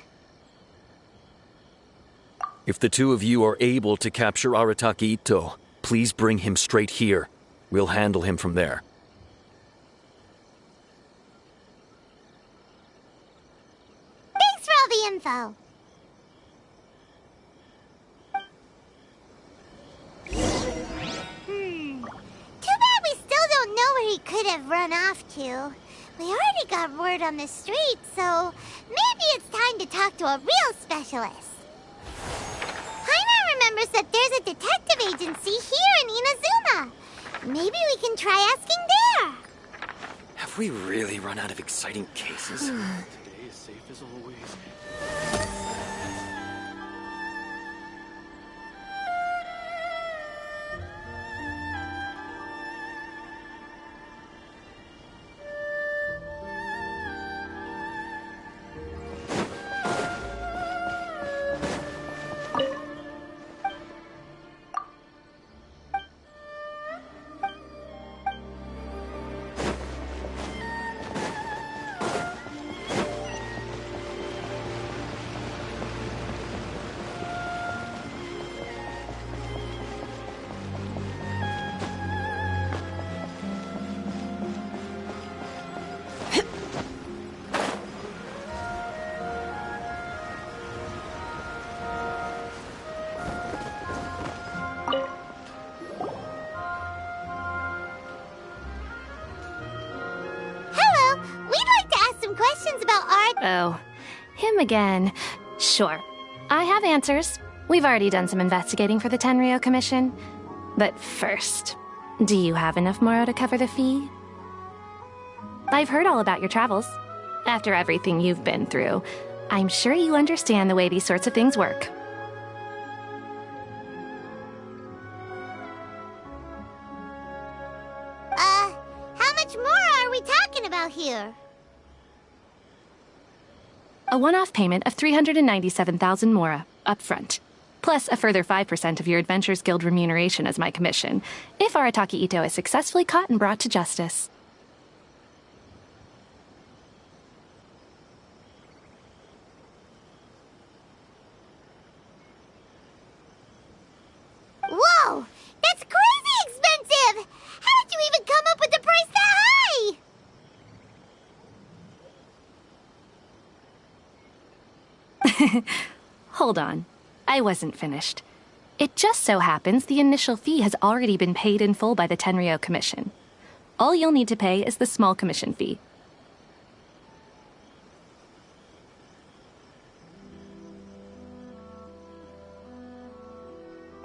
If the two of you are able to capture Arataki Ito, please bring him straight here. We'll handle him from there. Thanks for all the info. Too bad we still don't know where he could have run off to. We already got word on the street, so maybe it's time to talk to a real specialist. Paimon remembers that there's a detective agency here in Inazuma. Maybe we can try asking there. Have we really run out of exciting cases? Today is safe as always. some questions about art. Oh, him again. Sure. I have answers. We've already done some investigating for the Tenryo Commission. But first, do you have enough Moro to cover the fee? I've heard all about your travels. After everything you've been through, I'm sure you understand the way these sorts of things work. How much more are we talking about here? A one-off payment of 397,000 Mora, up front. Plus a further 5% of your Adventures Guild remuneration as my commission, if Arataki Ito is successfully caught and brought to justice. Whoa! That's crazy expensive! How did you even come up with the price that high? Hold on. I wasn't finished. It just so happens the initial fee has already been paid in full by the Tenryo Commission. All you'll need to pay is the small commission fee.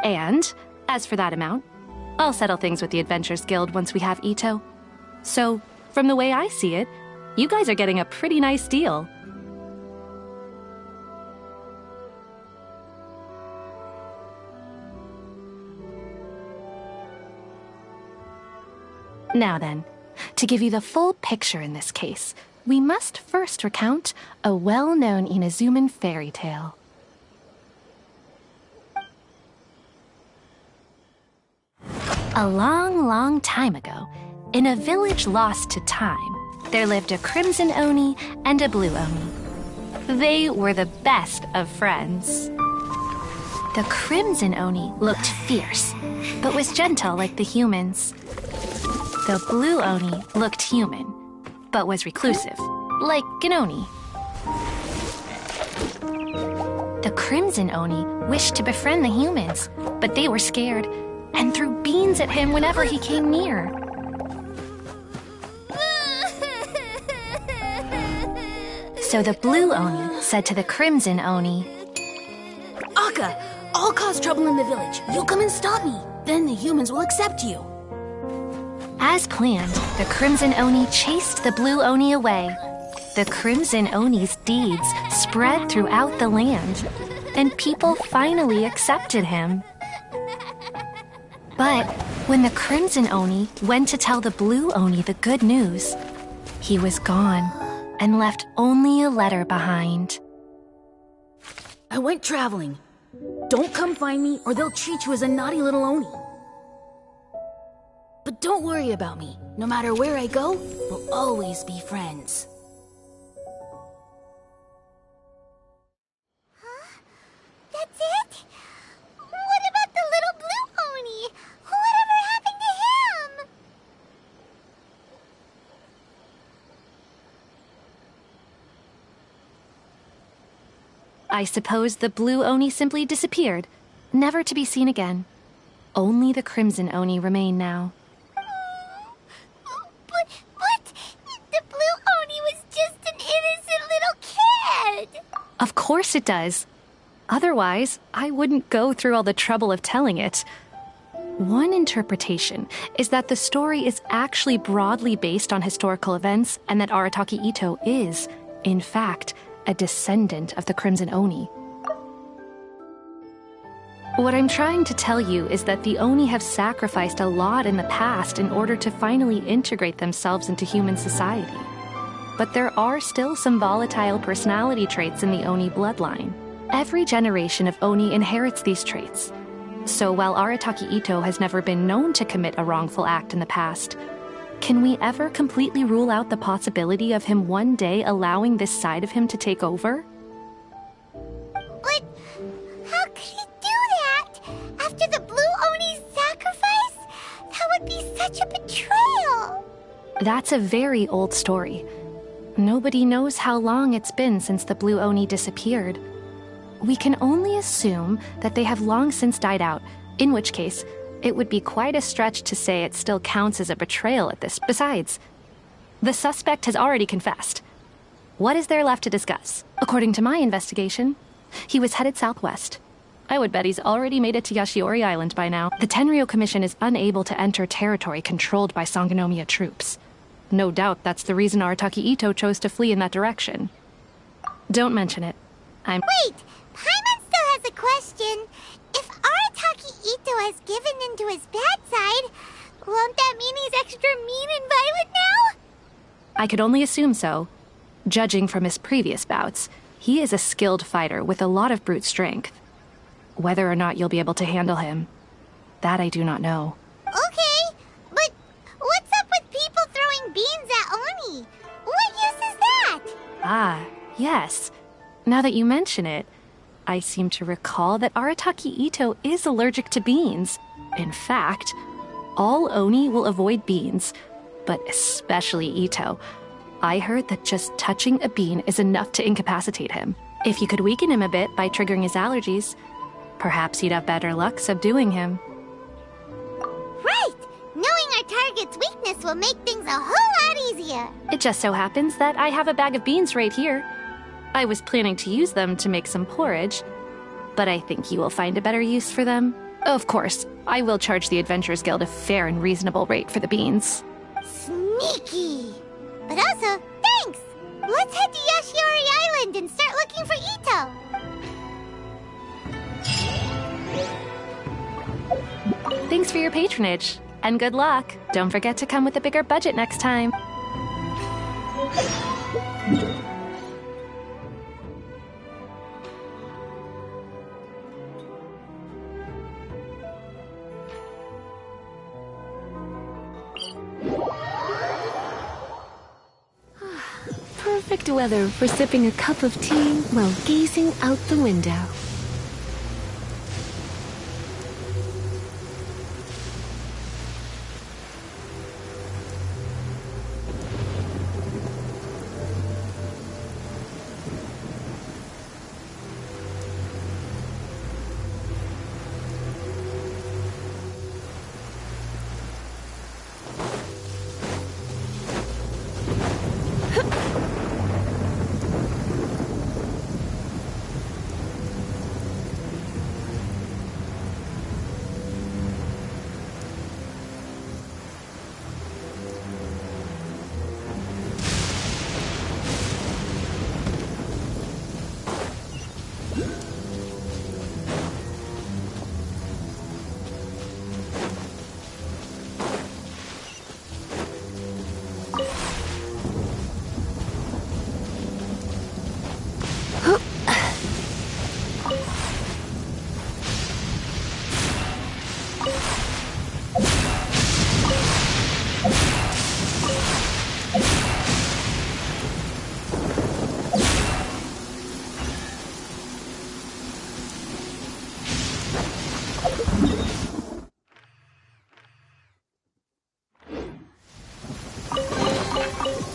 And, as for that amount, I'll settle things with the Adventures Guild once we have Ito. So, from the way I see it, you guys are getting a pretty nice deal. Now then, to give you the full picture in this case, we must first recount a well-known Inazuman fairy tale. A long, long time ago, in a village lost to time, there lived a crimson Oni and a blue Oni. They were the best of friends. The crimson Oni looked fierce, but was gentle like the humans. The blue Oni looked human, but was reclusive, like an Oni. The crimson Oni wished to befriend the humans, but they were scared and threw beans at him whenever he came near. So the blue Oni said to the crimson Oni, Akka, I'll cause trouble in the village. You come and stop me. Then the humans will accept you. As planned, the crimson Oni chased the blue Oni away. The crimson Oni's deeds spread throughout the land, and people finally accepted him. But when the crimson Oni went to tell the blue Oni the good news, he was gone and left only a letter behind. I went traveling. Don't come find me or they'll treat you as a naughty little Oni. But don't worry about me. No matter where I go, we'll always be friends. Huh? That's it? What about the little blue Oni? Whatever happened to him? I suppose the blue Oni simply disappeared, never to be seen again. Only the crimson Oni remain now. But the blue Oni was just an innocent little kid. Of course it does. Otherwise, I wouldn't go through all the trouble of telling it. One interpretation is that the story is actually broadly based on historical events and that Arataki Ito is, in fact, a descendant of the Crimson Oni. What I'm trying to tell you is that the Oni have sacrificed a lot in the past in order to finally integrate themselves into human society. But there are still some volatile personality traits in the Oni bloodline. Every generation of Oni inherits these traits. So while Arataki Ito has never been known to commit a wrongful act in the past, can we ever completely rule out the possibility of him one day allowing this side of him to take over? But how could he do that? After the blue Oni's sacrifice? That would be such a betrayal. That's a very old story. Nobody knows how long it's been since the blue Oni disappeared. We can only assume that they have long since died out, in which case, it would be quite a stretch to say it still counts as a betrayal at this. Besides, the suspect has already confessed. What is there left to discuss? According to my investigation, he was headed southwest. I would bet he's already made it to Yashiori Island by now. The Tenryou Commission is unable to enter territory controlled by Sangonomiya troops. No doubt that's the reason Arataki Ito chose to flee in that direction. Don't mention it. Wait! Paimon still has a question. If Arataki Ito has given into his bad side, won't that mean he's extra mean and violent now? I could only assume so. Judging from his previous bouts, he is a skilled fighter with a lot of brute strength. Whether or not you'll be able to handle him, that I do not know. Okay, but what's up with people throwing beans at Oni? What use is that? Ah, yes. Now that you mention it, I seem to recall that Arataki Ito is allergic to beans. In fact, all Oni will avoid beans, but especially Ito. I heard that just touching a bean is enough to incapacitate him. If you could weaken him a bit by triggering his allergies, perhaps you'd have better luck subduing him. Right! Knowing our target's weakness will make things a whole lot easier. It just so happens that I have a bag of beans right here. I was planning to use them to make some porridge, but I think you will find a better use for them. Of course, I will charge the Adventurers Guild a fair and reasonable rate for the beans. Sneaky! But also, thanks! Let's head to Yashiori Island and start looking for Ito! Thanks for your patronage, and good luck. Don't forget to come with a bigger budget next time. Perfect weather for sipping a cup of tea while gazing out the window.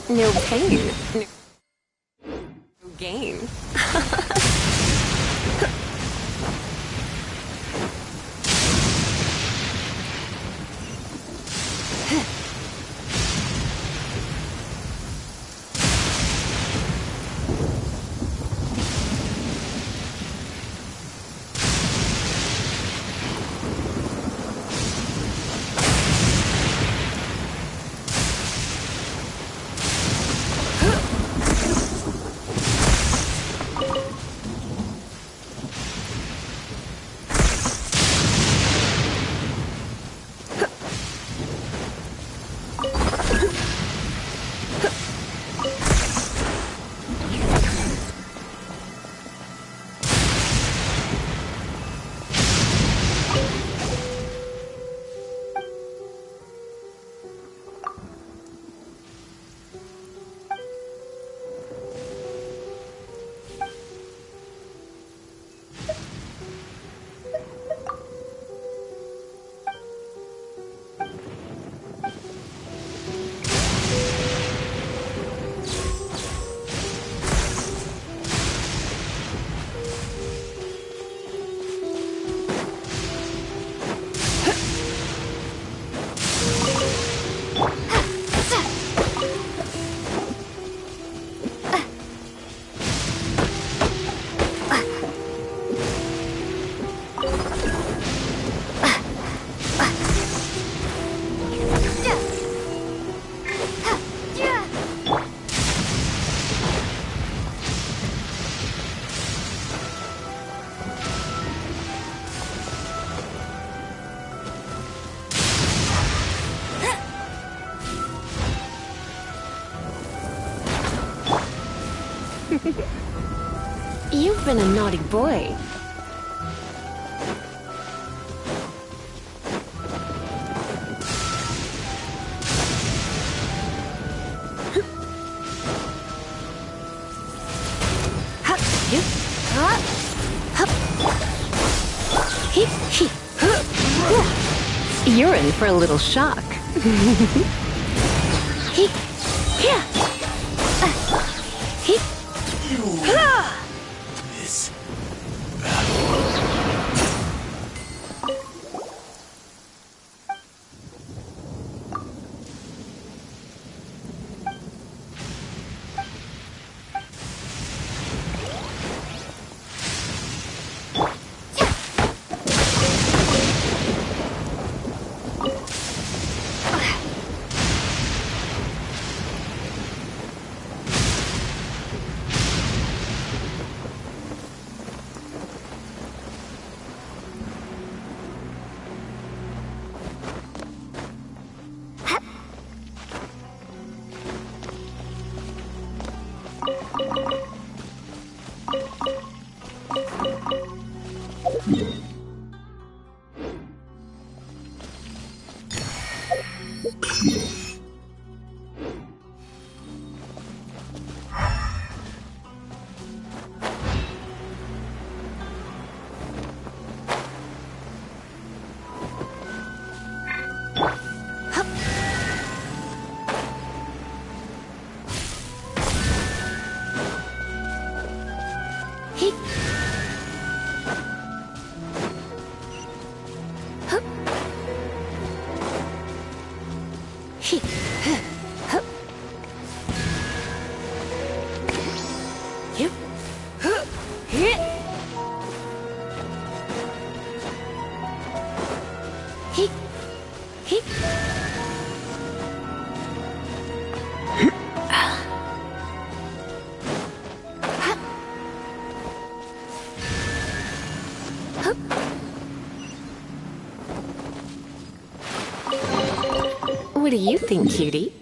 No pain, no gain. You've been a naughty boy. You're in for a little shock. This What do you think, cutie?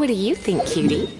What do you think, cutie?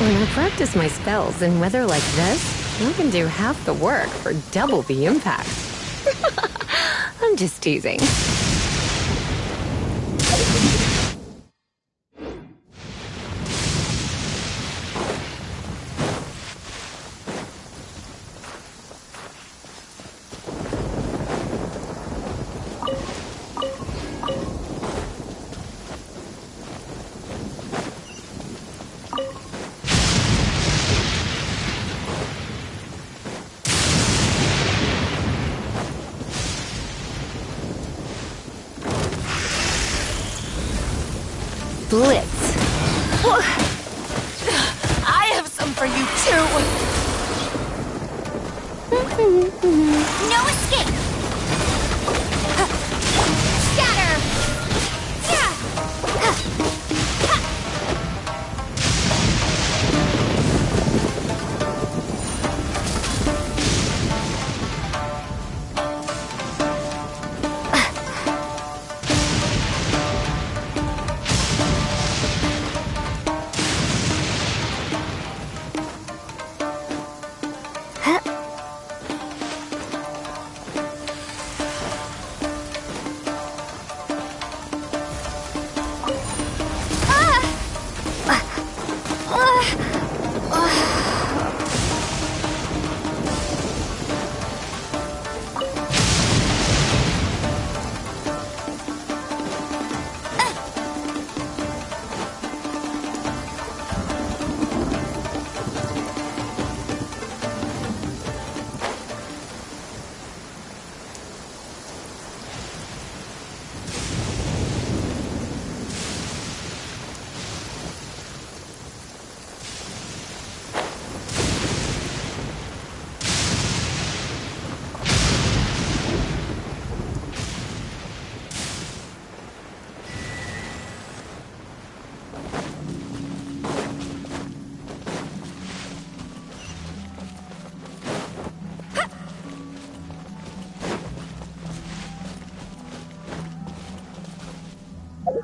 When I practice my spells in weather like this, I can do half the work for double the impact. I'm just teasing. Blitz. I have some for you too. No escape! Scatter! Yeah!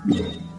Yeah.